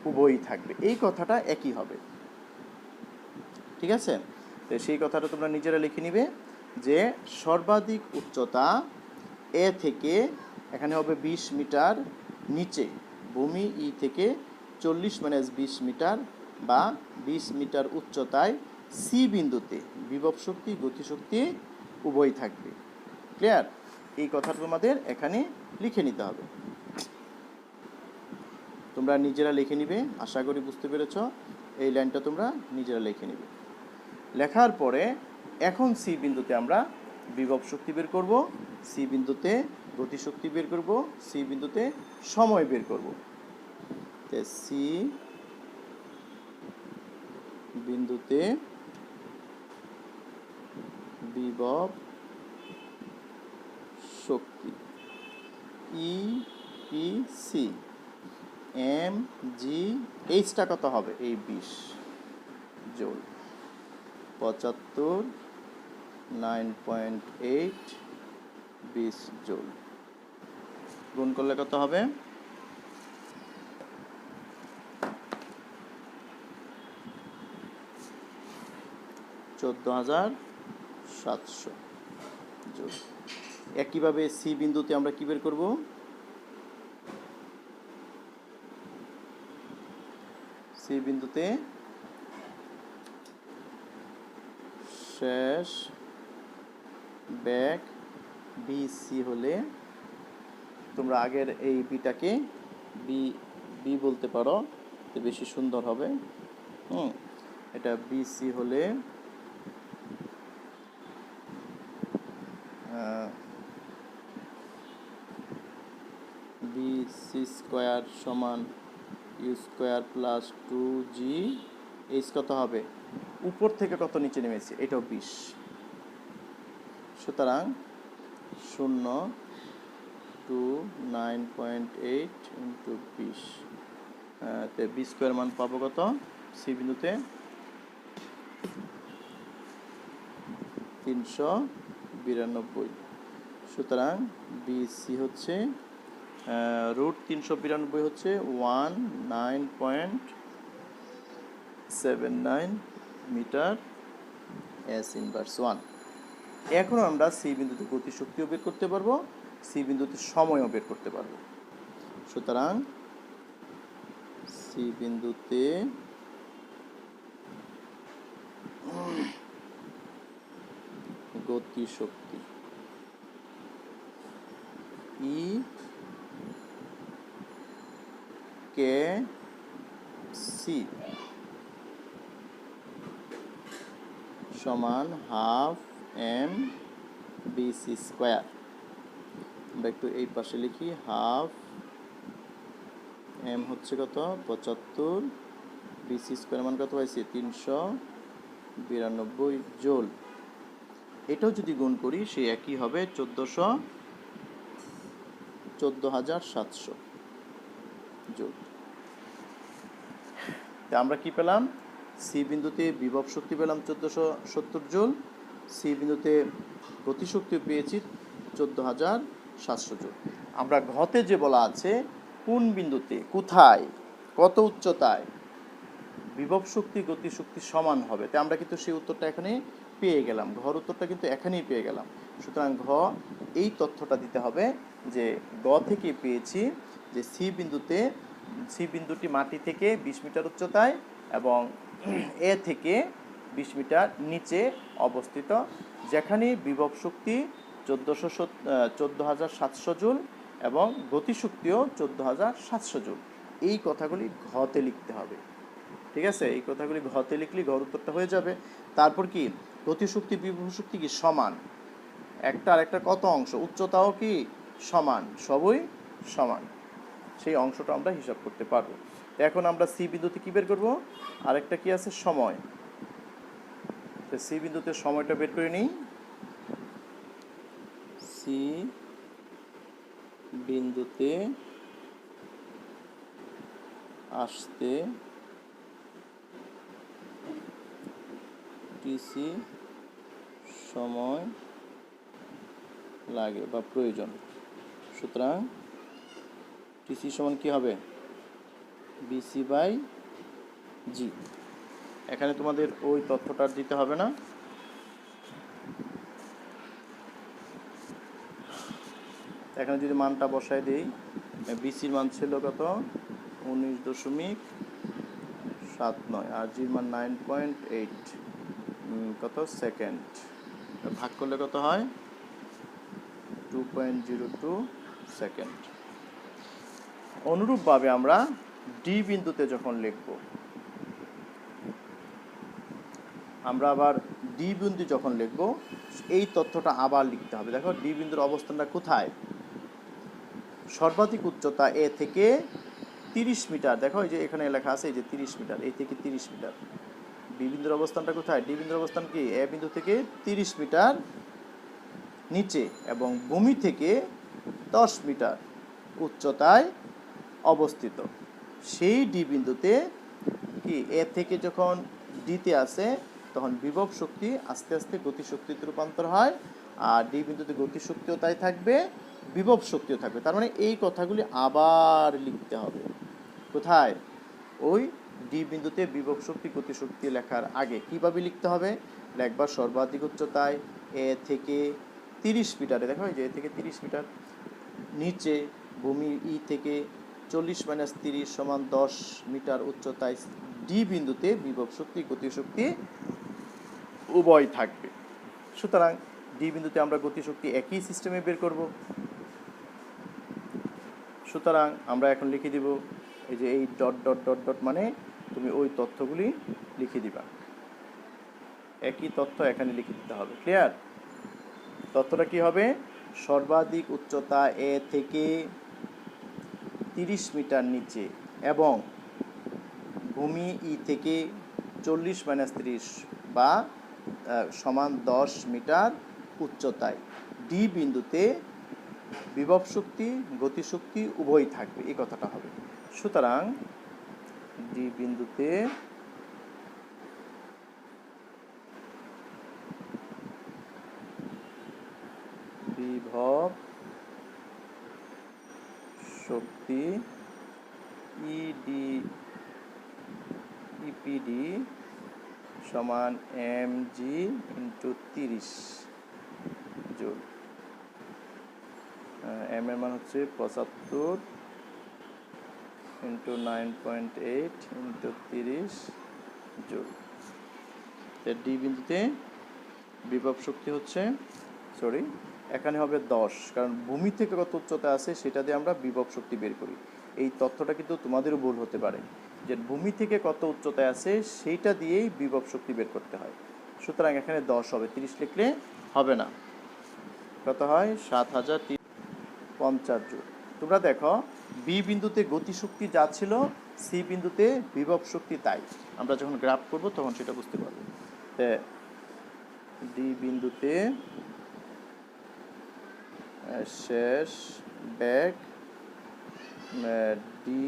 উভয়ই থাকবে। এই কথাটা একই হবে, ঠিক আছে? তো সেই কথাটা তোমরা নিজেরা লিখে নিবে যে সর্বাধিক উচ্চতা এ থেকে, এখানে হবে 20 মিটার নিচে, ভূমি ই থেকে 40-20 মিটার বা 20 মিটার উচ্চতায় সি বিন্দুতে বিভব শক্তি গতিশক্তি উভয়ই থাকবে। ক্লিয়ার? এই কথাটা তোমাদের এখানে লিখে নিতে হবে। তোমরা নিজেরা লিখে নিবে, আশা করি বুঝতে পেরেছ। এই লাইনটা তোমরা নিজেরা লিখে নিবে। লেখার পরে এখন সি বিন্দুতে আমরা বিভব শক্তি বের করব, সি বিন্দুতে গতিশক্তি বের করব, সি বিন্দুতে সময় বের করব। সি বিন্দুতে বিভব শক্তি E P C M G এইচটা কত হবে, এই 20 জুল, 75 9.8 20 জুল গুণ করলে কত হবে, 14,700 জুল। একইভাবে সি বিন্দুতে আমরা কি বের করব, সি বিন্দুতে শেষ ব্যাক বিসি হলে, তোমরা আগের এই বিটাকে বি বলতে পারো, তো বেশি সুন্দর হবে। এটা বিসি হলে বিসি স্কোয়ার সমান ইউ স্কোয়ার প্লাস 2জি এইচ কত হবে, উপর থেকে কত নিচে নেমেছে, এটাও 20। সুতরাং 0 to 9.8 ইন্টু 20, তে বি স্কোয়ার মান পাবো কত সি বিন্দুতে, 392। সুতরাং বিসি হচ্ছে √392 হচ্ছে 19.79 মিটার এস ইনভার্স 1। এখন আমরা সি বিন্দুতে গতিশক্তিও বের করতে পারবো, সি বিন্দুতে সময়ও বের করতে পারবো। সুতরাং সি বিন্দুতে গতিশক্তি ই কে সি সমান হাফ এম বিসি স্কোয়ার। আমরা একটু এই পাশে লিখি, হাফ এম হচ্ছে কত 75 বিসি স্কোয়ার মান কত পাইছি 392 জুল। এটাও যদি গুণ করি সে একই হবে 14,700 জুল। তা আমরা কি পেলাম? সি বিন্দুতে বিভব শক্তি পেলাম 1470 জুল, সি বিন্দুতে গতিশক্তি পেয়েছি 14,700 জুল। আমরা ঘতে যে বলা আছে কোন বিন্দুতে, কোথায়, কত উচ্চতায় বিভব শক্তি গতিশক্তি সমান হবে, তাই আমরা কিন্তু সেই উত্তরটা এখানে পেয়ে গেলাম, ঘর উত্তরটা কিন্তু এখানেই পেয়ে গেলাম। সুতরাং ঘ এই তথ্যটা দিতে হবে যে গ থেকে পেয়েছি যে সি বিন্দুটি মাটি থেকে 20 মিটার উচ্চতায় এবং এ থেকে 20 মিটার নিচে অবস্থিত, যেখানে বিভব শক্তি 14,700 জুল এবং গতিশক্তিও 14,700 জুল। এই কথাগুলি ঘতে লিখতে হবে, ঠিক আছে? এই কথাগুলি ঘতে লিখলে ঘর উত্তরটা হয়ে যাবে। তারপর কি গতিশক্তি বিভব শক্তি কি সমান, একটা আর একটা কত অংশ, উচ্চতাও কি সমান, সবই সমান, সেই অংশটা আমরা হিসাব করতে পারবো। এখন আমরা সি বিন্দুতে কি বের করব? আরেকটা কি আছে, সময়। সি বিন্দুতে সময়টা বের করে নিই। সি বিন্দুতে আসতে টিসি সময় লাগে বা প্রয়োজন। সুতরাং টিসি সমান কি হবে? বিসি বাই জি। এখানে তোমাদের ওই তথ্যটা দিতে হবে না। এখানে যদি মানটা বসায় দিই, বিসির মান ছিল কত 19.79 আর জির মান 9.8 কত সেকেন্ড, ভাগ করলে কত হয় 2.02 সেকেন্ড। অনুরূপভাবে আমরা ডি বিন্দুতে যখন লিখব, আমরা আবার ডি বিন্দু যখন লিখব এই তথ্যটা আবার লিখতে হবে। দেখো ডি বিন্দুর অবস্থানটা কোথায়? সর্বাধিক উচ্চতা এ থেকে 30 মিটার, দেখো এই যে এখানে লেখা আছে এই যে 30 মিটার, এই থেকে 30 মিটার। ডি বিন্দুর অবস্থানটা কোথায়? ডি বিন্দুর অবস্থান কি এ বিন্দু থেকে 30 মিটার নিচে এবং ভূমি থেকে 10 মিটার উচ্চতায় অবস্থিত। সেই ডি বিন্দুতে কি এ থেকে যখন ডিতে আসে তখন বিভব শক্তি আস্তে আস্তে গতিশক্তিতে রূপান্তর হয়, আর ডি বিন্দুতে গতিশক্তিও তাই থাকবে, বিভব শক্তিও থাকবে। তার মানে এই কথাগুলি আবার লিখতে হবে। কোথায়? ওই ডি বিন্দুতে বিভব শক্তি গতিশক্তি লেখার আগে কিভাবে লিখতে হবে? একবার সর্বাধিক উচ্চতায় এ থেকে 30 মিটারে, দেখো এই যে এ থেকে 30 মিটার নিচে ভূমি ই থেকে 40 - 30 = 10 মিটার উচ্চতায় ডি বিন্দুতে বিভব শক্তি গতিশক্তি উভয় থাকবে। সুতরাং ডি বিন্দুতে আমরা গতিশক্তি একই সিস্টেমে বের করব। সুতরাং আমরা এখন লিখে দিব এই যে এই ডট ডট ডট ডট মানে তুমি ওই তথ্যগুলি লিখে দিবা, একই তথ্য এখানে লিখে দিতে হবে। ক্লিয়ার? তথ্যটা কি হবে? সর্বাধিক উচ্চতা এ থেকে 30 মিটার নিচে এবং ভূমি ই থেকে 40 - 30 বা সমান 10 মিটার উচ্চতায় ডি বিন্দুতে বিভব শক্তি গতিশক্তি উভয় থাকবে, এই কথাটা হবে। সুতরাং ডি বিন্দুতে বিভব শক্তি ইপিডি সমান mg × 30 জুল। এম এর মান হচ্ছে 75 × 9.8 × 30 জুল। ডি বিন্দুতে বিভব শক্তি হচ্ছে এখানে হবে 10, কারণ ভূমি থেকে কত উচ্চতা আছে সেটা দিয়ে আমরা বিভব শক্তি বের করি। এই তথ্যটা কিন্তু তোমাদেরও ভুল হতে পারে যে ভূমি থেকে কত উচ্চতায় আছে সেইটা দিয়েই বিভব শক্তি বের করতে হয়। সুতরাং এখানে 10 হবে, 30 লিখলে হবে না। কত হয়? 7050 জুল। তোমরা দেখো বি বিন্দুতে গতিশক্তি যা ছিল সি বিন্দুতে বিভব শক্তি তাই। আমরা যখন গ্রাফ করব তখন সেটা বুঝতে পারবো। ডি বিন্দুতে শেষ বেগ ডি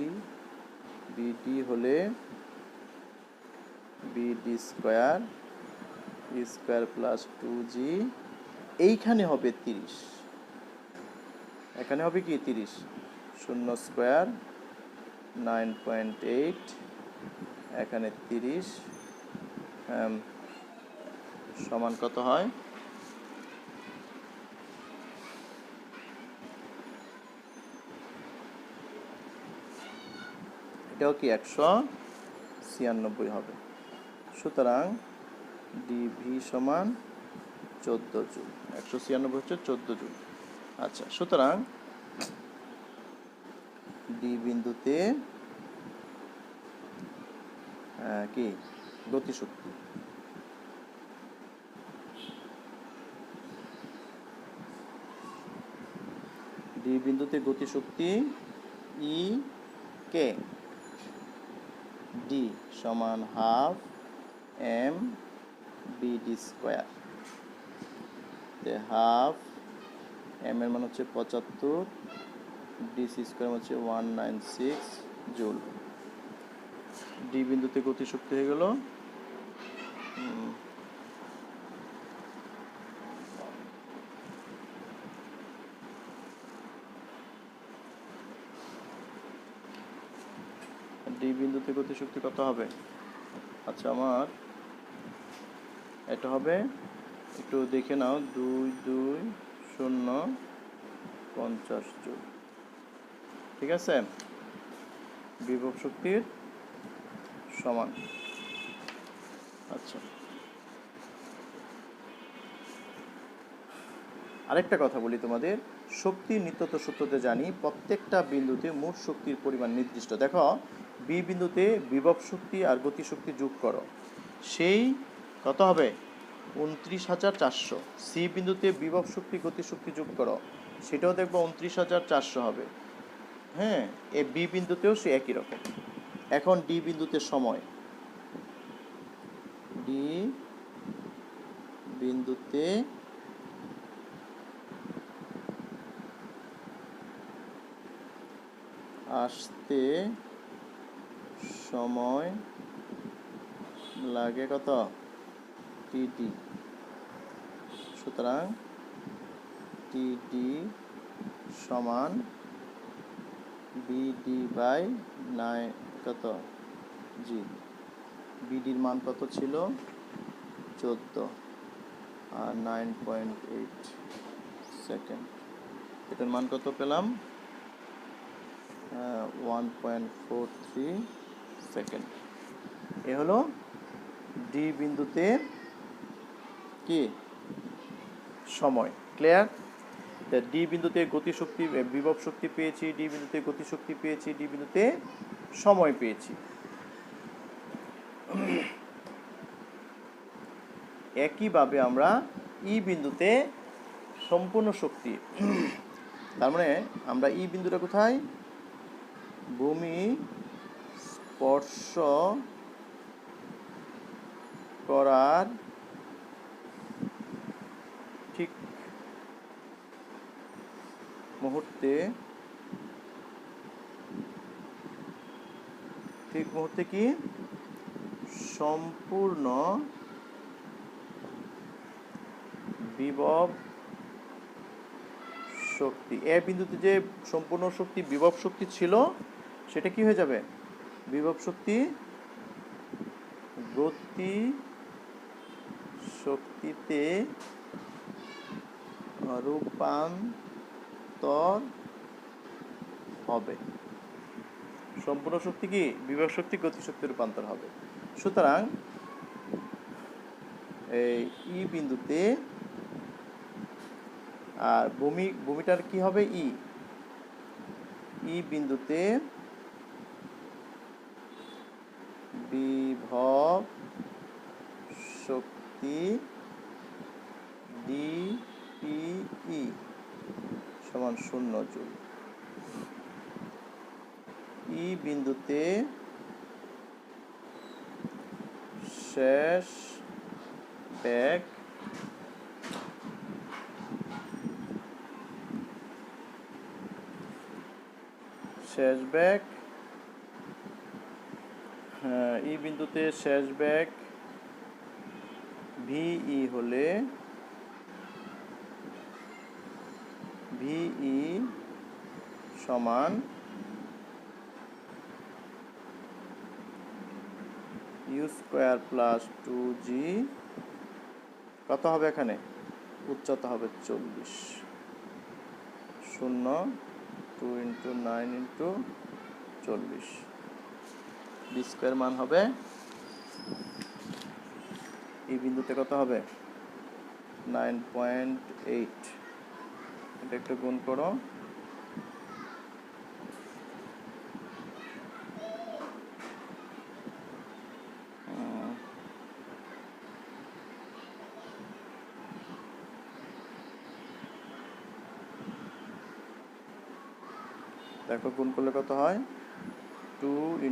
বিডি হলে BD square square plus 2g, এইখানে হবে 30, এখানে হবে কি 30, 0 স্কোয়ার 9.8, এখানে 30 সমান কত হয়? এটাও কি 196 হবে। সুতরাং ডিভি সমান 14 জুল। 196 হচ্ছে 14 জুল। আচ্ছা, সুতরাং ডি বিন্দুতে কি গতিশক্তি, ডি বিন্দুতে গতিশক্তি ই কে ডি সমান half M BD square. Half M এর মান হচ্ছে 75, ডিসি স্কোয়ার হচ্ছে 196 জুল। ডি বিন্দুতে গতিশক্তি হয়ে গেল ডি বিন্দুতে গতিশক্তি কত হবে? আচ্ছা, আমার এটা হবে, একটু দেখে নাও, 2250 জুল। ঠিক আছে, বিভব শক্তির সমান। আচ্ছা, আরেকটা কথা বলি তোমাদের, শক্তির নিত্যত্ব সূত্রতে জানি প্রত্যেকটা বিন্দুতে মোট শক্তির পরিমাণ নির্দিষ্ট। দেখো, বি বিন্দুতে বিভব শক্তি আর গতিশক্তি যোগ করো, সেই কত হবে? 29,400। সি বিন্দুতে বিভব শক্তি গতিশক্তি যোগ করো, সেটাও দেখবো 29,400 হবে। হ্যাঁ, এই বি বিন্দুতেও সে একই রকম। এখন ডি বিন্দুতে সময়, ডি বিন্দুতে আসতে সময় লাগে কত? টিডি। সুতরাং টিডি সমান বিডি বাই 9 কত জি। বিডির মান কত ছিল? 14 আর 9.8 সেকেন্ড। এটার মান কত পেলাম? 1.43 সেকেন্ড। এ হলো ডি বিন্দুতে কি সময়। ক্লিয়ার? ডি বিন্দুতে গতিশক্তি, বিভব শক্তি পেয়েছি, ডি বিন্দুতে গতিশক্তি পেয়েছি, ডি বিন্দুতে সময় পেয়েছি। একইভাবে আমরা ই বিন্দুতে সম্পূর্ণ শক্তি, তার মানে আমরা ই বিন্দুটা কোথায়? ভূমি স্পর্শ করার ঠিক মুহূর্তে কি সম্পূর্ণ বিভব শক্তি, এ বিন্দুতে যে সম্পূর্ণ শক্তি বিভব শক্তি ছিল সেটা কি হয়ে যাবে? বিভব শক্তি গতি শক্তিতে রূপান্তর হবে। সম্পূর্ণ শক্তি কি বিভব শক্তি গতি শক্তি রূপান্তর হবে। সুতরাং এই ই বিন্দুতে আর ভূমিটার কি হবে? ই বিন্দুতে বিভব শক্তি ডিপিই সমান 0 জুল। বিন্দুতে শেষ বেগ ই বিন্দুতে শেষ বেগ ভিই হলে ভিই সমান ইউ স্কোয়ার প্লাস 2g কত হবে এখানে উচ্চতা হবে 40 0 2 × 9 × 40 বি স্কোয়ার মান হবে এই বিন্দুতে কত হবে 9.8 এটা একটু গুণ করো দেখো গুণ করলে কত হয় 2 ×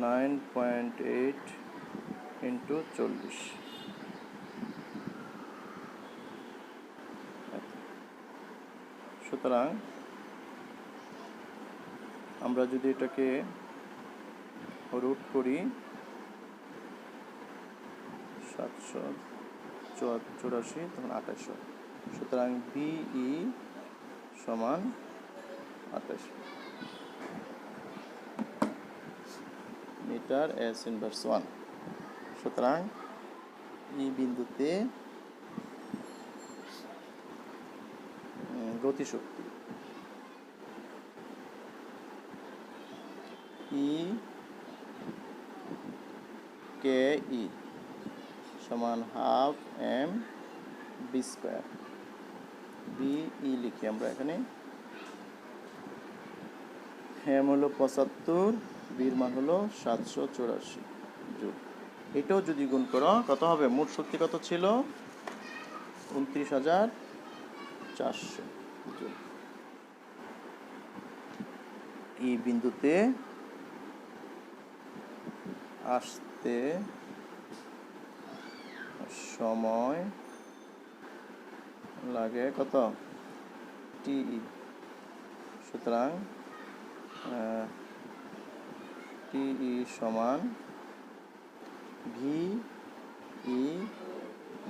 9.8 × 40 সুতরাং আমরা যদি এটাকে রুট করি 784 তখন 2800 সুতরাং বিই সমান 28 মিটার S ইনভার্স 1 সুতরাং এই বিন্দুতে গতিশক্তি ই কে ই সমান half M B square BE লিখি আমরা এখানে এম হলো 75 বির মান হলো 784 জুল এটাও যদি গুণ করো কত হবে মোট শক্তি কত ছিল 29,400 জুল এই বিন্দুতে আসতে সময় লাগে কত টিই সুতরাং টিই সমান ভিই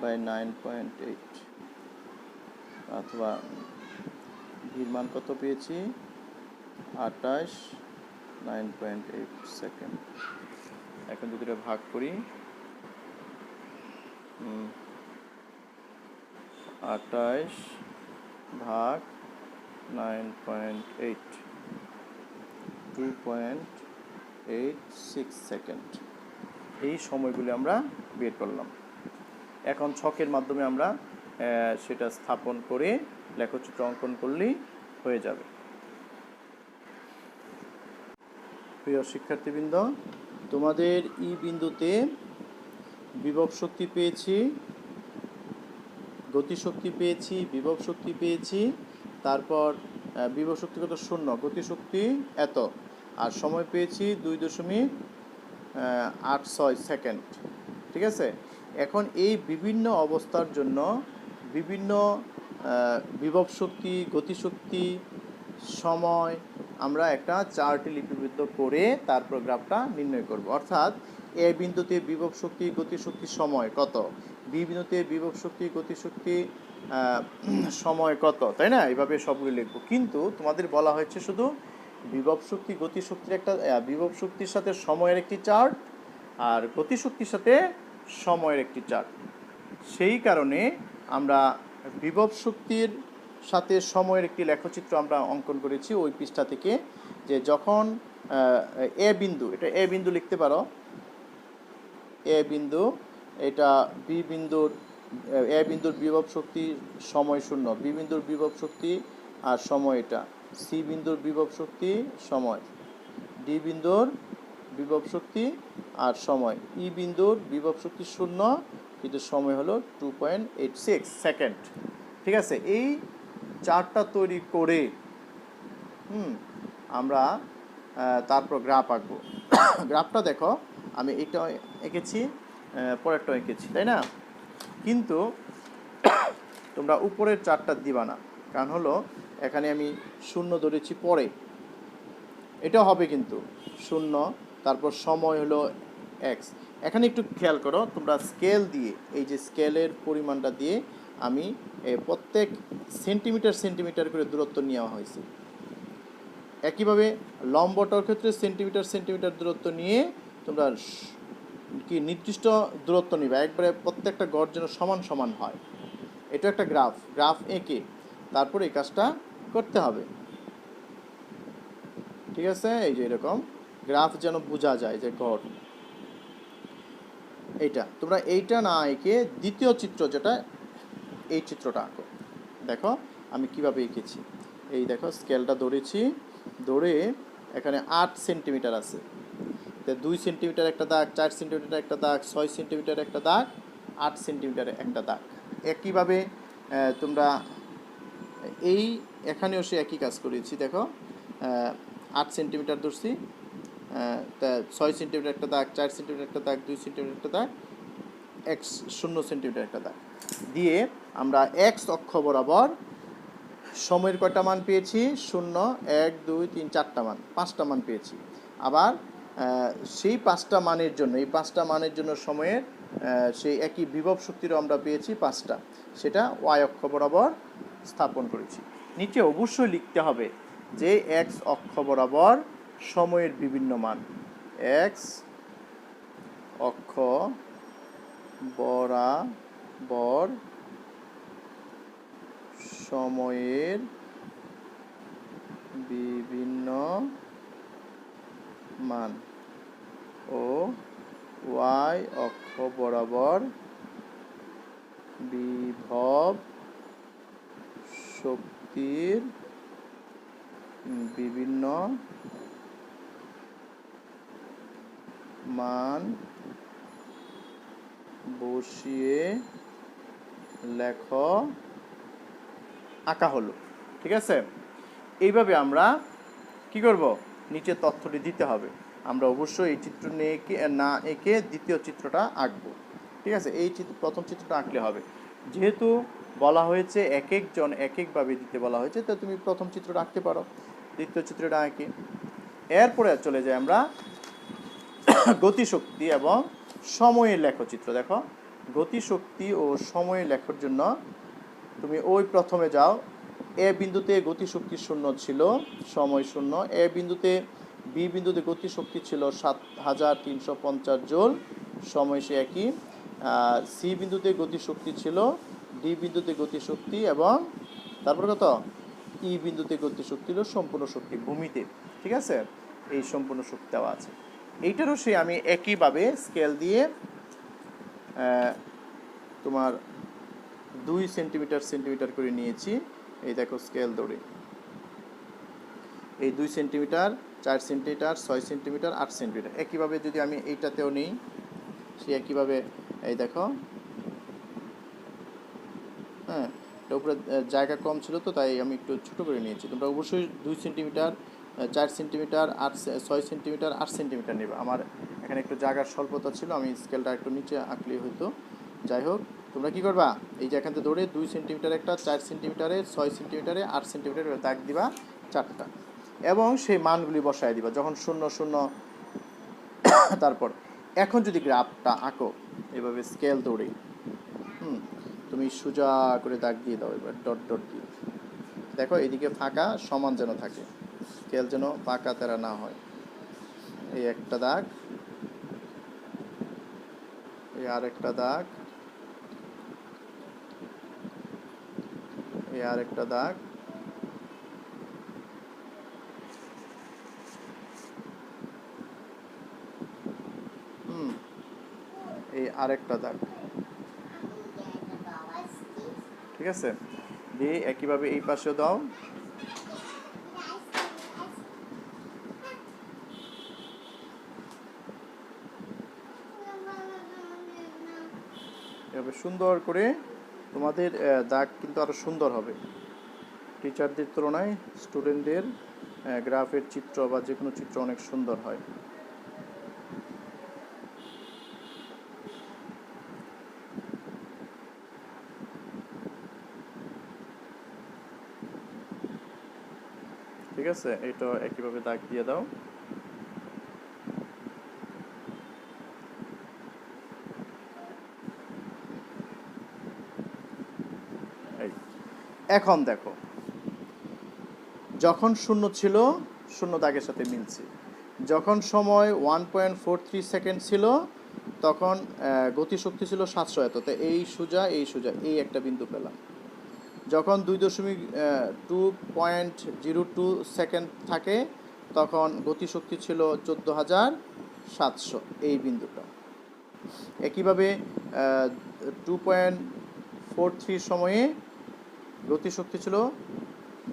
বাই 9.8 অথবা ভির মান কত পেয়েছি 28 9.8 সেকেন্ড এখন যদি এটা ভাগ করি 28 ভাগ 9.8 2.86 সেকেন্ড এই সময়গুলি আমরা বের করলাম এখন ছকের মাধ্যমে আমরা সেটা স্থাপন করে লেখচিত্র অঙ্কন করলেই হয়ে যাবে প্রিয় শিক্ষার্থীবৃন্দ তোমাদের ই বিন্দুতে বিভব শক্তি পেয়েছি গতিশক্তি পেয়েছি বিভব শক্তি পেয়েছি তারপর বিভব শক্তি কত 0 গতিশক্তি এত আর সময় পেয়েছি 2.86 সেকেন্ড ঠিক আছে এখন এই বিভিন্ন অবস্থার জন্য বিভিন্ন বিভব শক্তি গতিশক্তি সময় আমরা একটা চার্টে লিপিবদ্ধ করে তারপর গ্রাফটা নির্ণয় করব অর্থাৎ এ বিন্দুতে বিভব শক্তি গতিশক্তি সময় কত বি বিন্দুতে বিভব শক্তি গতিশক্তি সময় কত তাই না এইভাবে সবগুলো লিখব কিন্তু তোমাদের বলা হয়েছে শুধু বিভব শক্তি গতিশক্তির একটা বিভব শক্তির সাথে সময়ের একটি চার্ট আর গতিশক্তির সাথে সময়ের একটি চার্ট সেই কারণে আমরা বিভব শক্তির সাথে সময়ের একটি লেখচিত্র আমরা অঙ্কন করেছি ওই পৃষ্ঠা থেকে যে যখন এ বিন্দু এটা এ বিন্দু লিখতে পারো এ বিন্দু এটা বি বিন্দুর এ বিন্দুর বিভব শক্তি সময় 0 বি বিন্দুর বিভব শক্তি আর সময় এটা সি বিন্দুর বিভব শক্তি সময় ডি বিন্দুর বিভব শক্তি আর সময় ই বিন্দুর বিভব শক্তি 0 কিন্তু সময় হলো 2.86 সেকেন্ড ঠিক আছে এই চার্টটা তৈরি করে আমরা তারপর গ্রাফ আঁকবো। গ্রাফটা দেখো আমি এটা এঁকেছি, পরেরটা এঁকেছি, তাই না? কিন্তু তোমরা উপরের চারটা দিবা না, কারণ হলো এখানে আমি শূন্য ধরেছি পরে, এটা হবে কিন্তু শূন্য, তারপর সময় হলো এক্স। এখানে একটু খেয়াল করো, তোমরা স্কেল দিয়ে, এই যে স্কেলের পরিমাণটা দিয়ে আমি প্রত্যেক সেন্টিমিটার সেন্টিমিটার করে দূরত্ব নেওয়া হয়েছে। একইভাবে লম্বটার ক্ষেত্রে সেন্টিমিটার সেন্টিমিটার দূরত্ব নিয়ে তোমরা কি নির্দিষ্ট দূরত্ব নিবে, একবারে প্রত্যেকটা গড় যেন সমান সমান হয়। এটা একটা গ্রাফ এঁকে তারপরে এই কাজটা করতে হবে, ঠিক আছে? এই যে এরকম গ্রাফ যেন বোঝা যায় যে গড় এইটা। তোমরা এইটা না এঁকে দ্বিতীয় চিত্র যেটা, এই চিত্রটা আঁকো। দেখো আমি কিভাবে এঁকেছি, এই দেখো স্কেলটা ধরেছি, ধরে এখানে 8 সেন্টিমিটার আছে, 2 সেন্টিমিটার একটা দাগ, 4 সেন্টিমিটার একটা দাগ, 6 সেন্টিমিটার একটা দাগ, 8 সেন্টিমিটারে একটা দাগ। একইভাবে তোমরা এই এখানেও সে একই কাজ করেছি। দেখো 8 সেন্টিমিটার ধরছি, তা 6 সেন্টিমিটার একটা দাগ, 4 সেন্টিমিটার একটা দাগ, 2 সেন্টিমিটার একটা দাগ, 0 সেন্টিমিটার একটা দাগ দিয়ে আমরা এক্স অক্ষ বরাবর সময়ের কয়টা মান পেয়েছি? 0, 1, 2, 3, 4টা মান, 5টা মান পেয়েছি। আবার সেই 5টা মানের জন্য, এই 5টা মানের জন্য সময়ের সেই একই বিভব শক্তিরও আমরা পেয়েছি 5টা, সেটা ওয়াই অক্ষ বরাবর স্থাপন করেছি। নিচে অবশ্যই লিখতে হবে যে এক্স অক্ষ বরাবর সময়ের বিভিন্ন মান, এক্স অক্ষ বরাবর সময়ের বিভিন্ন মান ও ওয়াই অক্ষ বরাবর বিভব শক্তির বিভিন্ন মান বসিয়ে লেখ আঁকা হলো, ঠিক আছে? এইভাবে আমরা কি করব, নিচে তথ্যটি দিতে হবে। আমরা অবশ্যই এই চিত্র নিয়ে না এঁকে দ্বিতীয় চিত্রটা আঁকবো, ঠিক আছে? এই প্রথম চিত্রটা আঁকলে হবে, যেহেতু বলা হয়েছে এক একজন এক একভাবে দিতে বলা হয়েছে, তো তুমি প্রথম চিত্রটা আঁকতে পারো, দ্বিতীয় চিত্রটা আঁকে। এরপরে চলে যাই আমরা গতিশক্তি এবং সময়ের লেখচিত্র। দেখো গতিশক্তি ও সময়ের লেখার জন্য তুমি ওই প্রথমে যাও, এ বিন্দুতে গতিশক্তি 0 ছিল, সময় 0। এ বিন্দুতে, বি বিন্দুতে গতিশক্তি ছিল 7350 জুল, সময় সে একই। সি বিন্দুতে গতিশক্তি ছিল, ডি বিন্দুতে গতিশক্তি, এবং তারপর কত, ই বিন্দুতে গতিশক্তি হলো সম্পূর্ণ শক্তি ভূমিতে, ঠিক আছে? এই সম্পূর্ণ শক্তি দেওয়া আছে। এইটারও সে আমি একইভাবে স্কেল দিয়ে তোমার 2 সেন্টিমিটার সেন্টিমিটার করে নিয়েছি। এই দেখো স্কেল ধরে এই 2 সেন্টিমিটার, 4 সেন্টিমিটার, 6 সেন্টিমিটার, 8 সেন্টিমিটার। একইভাবে যদি আমি এইটাতেও নিই, সে একইভাবে এই দেখো, হ্যাঁ, এটা উপরে জায়গা কম ছিল তো তাই আমি একটু ছোটো করে নিয়েছি। তোমরা অবশ্যই 2 সেন্টিমিটার, 4 সেন্টিমিটার, 6 সেন্টিমিটার, 8 সেন্টিমিটার নেবে। আমার এখানে একটু জায়গার স্বল্পতা ছিল, আমি স্কেলটা একটু নিচে আঁকলেই হয়তো। যাই হোক, তোমরা কী করবা, এই যে এখান থেকে ধরে 2 সেন্টিমিটার একটা, 4 সেন্টিমিটারে, 6 সেন্টিমিটারে, 8 সেন্টিমিটারে দাগ দিবা 4টা, এবং সেই মানগুলি বসায় দিবা যখন 0, 0। তারপর এখন যদি গ্রাফটা আঁকো এভাবে স্কেল ধরে, তুমি সোজা করে দাগ দিয়ে দাও, এবার ডট ডট দিয়ে দেখো এদিকে ফাঁকা সমান যেন থাকে, স্কেল যেন পাকা তেরা না হয়। এই একটা দাগ, এই আরেকটা দাগ, এই আরেকটা দাগ, এই আরেকটা দাগ, ঠিক আছে? দিয়ে একইভাবে এই পাশেও দাও। এভাবে সুন্দর করে তোমাদের দাগ কিন্তু আরো সুন্দর হবে, টিচারদের তুলনায় স্টুডেন্টদের গ্রাফের চিত্র বা যে কোনো চিত্র অনেক সুন্দর হয়। ঠিক আছে, এটা একইভাবে দাগ দিয়ে দাও। এখন দেখো, যখন শূন্য ছিল শূন্য দাগের সাথে মিলছে, যখন সময় 1.43 সেকেন্ড ছিল তখন গতিশক্তি ছিল 700 এত, তো এই সোজা এই একটা বিন্দু পেলাম। যখন 2.02 সেকেন্ড থাকে তখন গতিশক্তি ছিল 14,700, এই বিন্দুটা। একইভাবে 2.43 সময়ে গতিশক্তি ছিল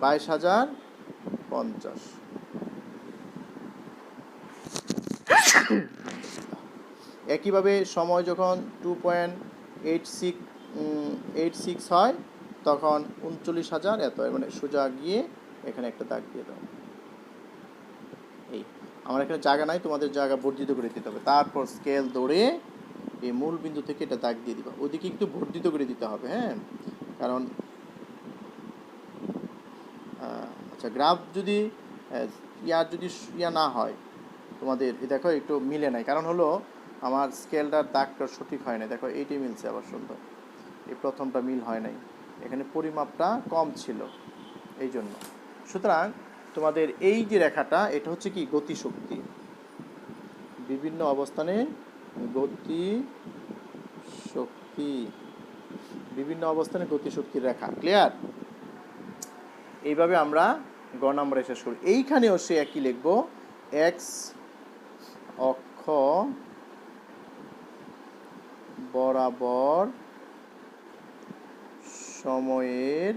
22,050। একইভাবে সময় যখন 2.86 হয় তখন 39,000 এত, মানে সোজা গিয়ে এখানে একটা দাগ দিয়ে দাও। এই আমার এখানে জায়গা নাই, তোমাদের জায়গা বর্ধিত করে দিতে হবে। তারপর স্কেল ধরে এই মূল বিন্দু থেকে এটা দাগ দিয়ে দিবা। ওইদিকে একটু বর্ধিত করে দিতে হবে, হ্যাঁ, কারণ আচ্ছা গ্রাফ যদি যদি না হয় তোমাদের, দেখো একটু মিলে নাই, কারণ হলো আমার স্কেলটার দাগটা সঠিক হয় না। দেখো এইটাই মিলছে আবার সুন্দর, এই প্রথমটা মিল হয় নাই, এখানে পরিমাপটা কম ছিল এই জন্য। সুতরাং তোমাদের এই যে রেখাটা, এটা হচ্ছে কি গতিশক্তি, বিভিন্ন অবস্থানে গতিশক্তি, বিভিন্ন অবস্থানে গতিশক্তির রেখা। ক্লিয়ার? এইভাবে আমরা গ নম্বরে শেষ করি। এইখানেও সে একই লিখবো, এক্স অক্ষ বরাবর সময়ের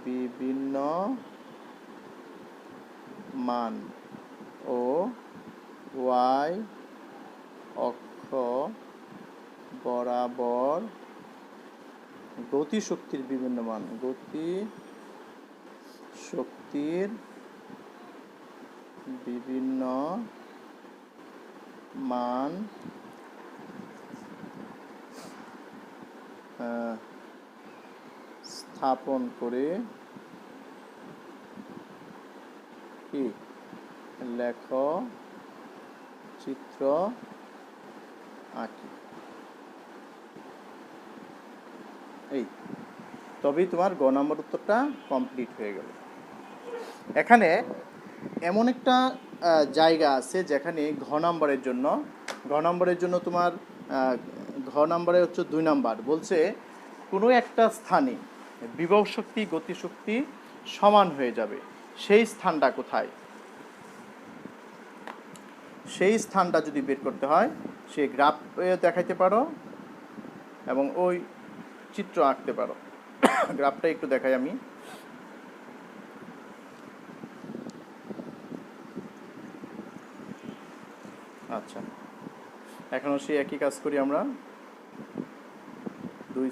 বিভিন্ন মান ও ওয়াই অক্ষ বরাবর গতিশক্তির বিভিন্ন মান, গতিশক্তির বিভিন্ন মান স্থাপন করে কি লেখ চিত্র আঁকি। এই তবেই তোমার গ নম্বর উত্তরটা কমপ্লিট হয়ে গেল। এখানে এমন একটা জায়গা আছে যেখানে ঘ নম্বরের জন্য তোমার ঘ নম্বরে হচ্ছে 2 নম্বর বলছে, কোনো একটা স্থানে বিভব শক্তি গতিশক্তি সমান হয়ে যাবে, সেই স্থানটা কোথায়? সেই স্থানটা যদি বের করতে হয় সে গ্রাফ দেখাইতে পারো এবং ওই চিত্র আঁকতে পারো। গ্রাফটা একটু দেখাই আমি। আচ্ছা, এখনও সেই একই কাজ করি আমরা। 2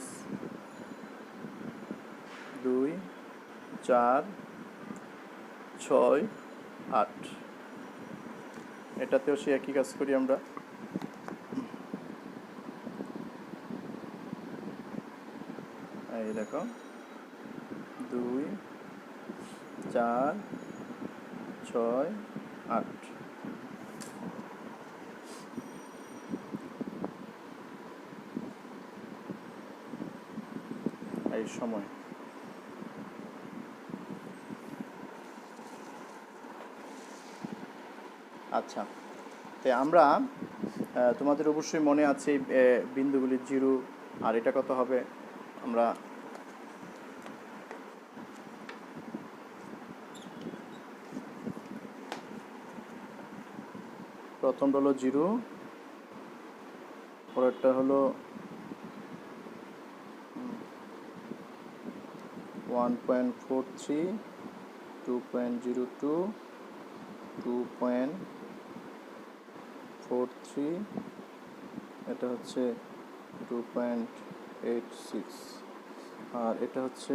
4 6 8, এটাতেও সেই একই কাজ করি আমরা। এই দেখো 2 4 6 8। এই সময় আচ্ছা, তাই আমরা তোমাদের অবশ্যই মনে আছে বিন্দুগুলি 0, আর এটা কত হবে? আমরা প্রথমটা হলো 0, পরেরটা হলো 1.43, 2.02, 2.43, এটা হচ্ছে 2.86, আর এটা হচ্ছে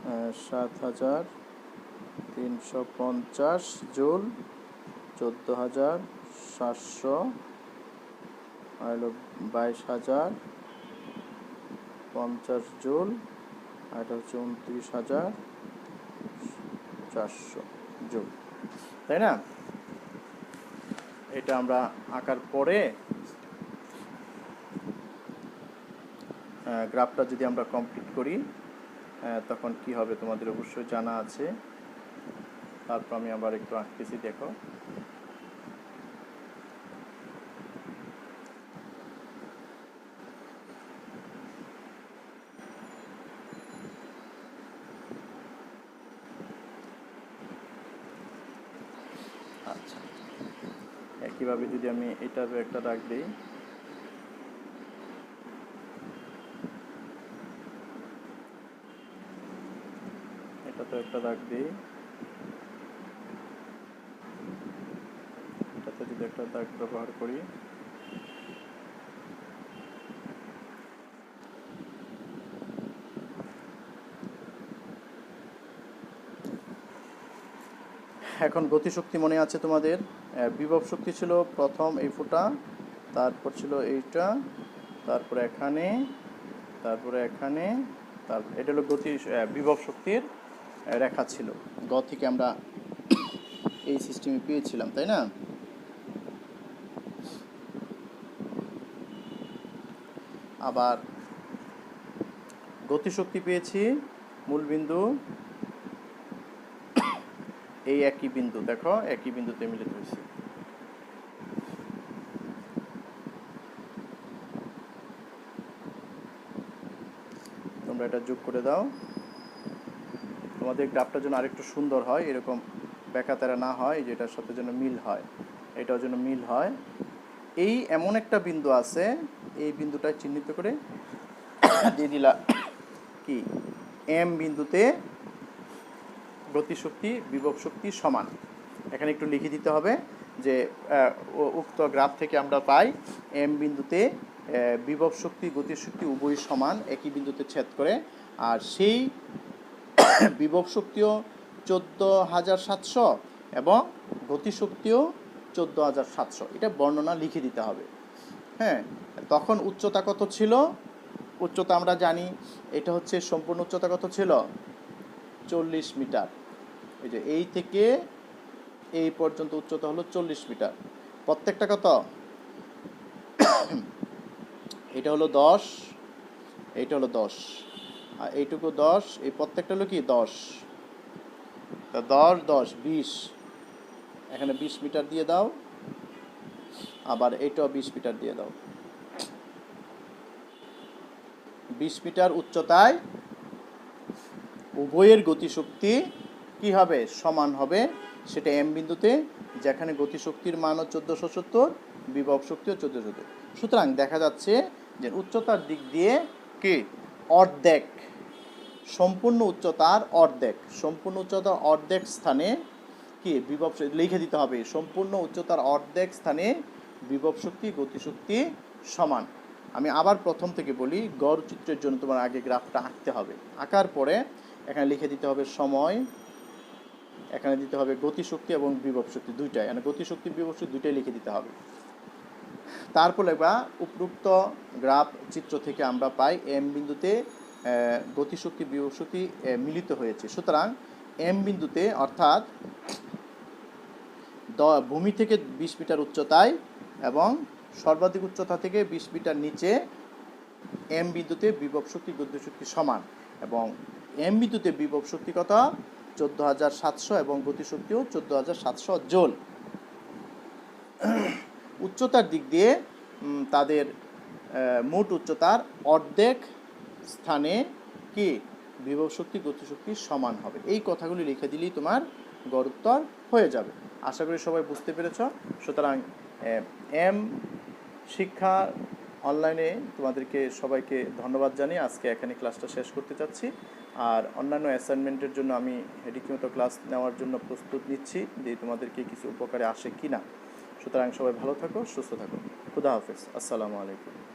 7350 জুল, 14700 হলো 22050 জুল, আর এটা হচ্ছে 29400 জুল, তাই না? এটা আমরা আঁকার পরে গ্রাফটা যদি আমরা কমপ্লিট করি তখন কি হবে তোমাদের অবশ্যই জানা আছে। তারপর আমি আবার একটু আঁকতেছি, দেখো। আচ্ছা, একইভাবে যদি আমি এটার একটা দাগ দিই, এটাতে একটা দাগ দিই, এটাতে যদি একটা দাগ ব্যবহার করি, এখন গতিশক্তি মনে আছে তোমাদের? বিভব শক্তি ছিল প্রথম এই ফোঁটা, তারপর ছিল এইটা, তারপরে এখানে, তারপরে এখানে, তারপর এটা হলো গতি বিভব শক্তির রেখা ছিল। গ থেকে আমরা এই সিস্টেমে পেয়েছিলাম, তাই না? আবার গতিশক্তি পেয়েছি মূলবিন্দু, এই একই বিন্দু, দেখো একই বিন্দুতে মিলিত হয়েছে। তোমরা এটা যোগ করে দাও, তোমাদের গ্রাফটা যেন আরেকটু সুন্দর হয়, এরকম বেকাতেরা না হয়, যেটার সাথে যেন মিল হয়, এটাও যেন মিল হয়। এই এমন একটা বিন্দু আছে, এই বিন্দুটা চিহ্নিত করে দিয়ে দিলা কি, এম বিন্দুতে গতিশক্তি বিভব শক্তি সমান। এখানে একটু লিখে দিতে হবে যে উক্ত গ্রাফ থেকে আমরা পাই এম বিন্দুতে বিভব শক্তি গতিশক্তি উভয় সমান, একই বিন্দুতে ছেদ করে, আর সেই বিভব শক্তিও 14700 এবং গতিশক্তিও 14700, এটা বর্ণনা লিখে দিতে হবে। হ্যাঁ, তখন উচ্চতা কত ছিল? উচ্চতা আমরা জানি, এটা হচ্ছে সম্পূর্ণ উচ্চতা কত ছিল? 40 মিটার। এই যে এই থেকে এই পর্যন্ত উচ্চতা হলো 40 মিটার। প্রত্যেকটা কত? এটা হলো 10, এইটা হলো 10, আর এইটুকু 10, এই প্রত্যেকটা হলো কি 10, তা 10 10 20, এখানে 20 মিটার দিয়ে দাও, আবার এইটাও 20 মিটার দিয়ে দাও। 20 মিটার উচ্চতায় উভয়ের গতিশক্তি কি হবে? সমান হবে। সেটা এম বিন্দুতে, যেখানে গতিশক্তির মান 1470, বিভব শক্তিও 1470। সুতরাং দেখা যাচ্ছে যে উচ্চতার দিক দিয়ে কি অর্ধেক, সম্পূর্ণ উচ্চতার অর্ধেক, সম্পূর্ণ উচ্চতার অর্ধেক স্থানে কি বিভব লিখে দিতে হবে, সম্পূর্ণ উচ্চতার অর্ধেক স্থানে বিভব শক্তি গতিশক্তি সমান। আমি আবার প্রথম থেকে বলি, গড় চিত্রের জন্য তোমার আগে গ্রাফটা আঁকতে হবে, আঁকার পরে এখানে লিখে দিতে হবে সময়, এখানে দিতে হবে গতিশক্তি এবং বিভব শক্তি দুইটাই, মানে গতিশক্তি বিভব শক্তি দুইটাই লিখে দিতে হবে। তারপরে বা উপরোক্ত গ্রাফ চিত্র থেকে আমরা পাই এম বিন্দুতে গতিশক্তি বিভব শক্তি মিলিত হয়েছে। সুতরাং এম বিন্দুতে, অর্থাৎ ভূমি থেকে 20 মিটার উচ্চতায় এবং সর্বাধিক উচ্চতা থেকে 20 মিটার নিচে এম বিন্দুতে বিভব শক্তি গতিশক্তি সমান, এবং এম বিন্দুতে বিভব শক্তি কত? 14700 এবং গতিশক্তিও 14700 জুল। উচ্চতার দিক দিয়ে তাদের মোট উচ্চতার অর্ধেক স্থানে কি বিভব শক্তি গতিশক্তি সমান হবে। এই কথাগুলি লিখে দিলেই তোমার গড় উত্তর হয়ে যাবে। আশা করি সবাই বুঝতে পেরেছ। সুতরাং এম শিক্ষা অনলাইনে তোমাদেরকে সবাইকে ধন্যবাদ জানিয়ে আজকে এখানে ক্লাসটা শেষ করতে চাচ্ছি। আর অন্যান্য অ্যাসাইনমেন্টের জন্য আমি রীতিমতো ক্লাস নেওয়ার জন্য প্রস্তুত নিচ্ছি, যে তোমাদেরকে কিছু উপকারে আসে কি না। সুতরাং সবাই ভালো থাকো, সুস্থ থাকো। খুদা হাফেজ, আসসালামু আলাইকুম।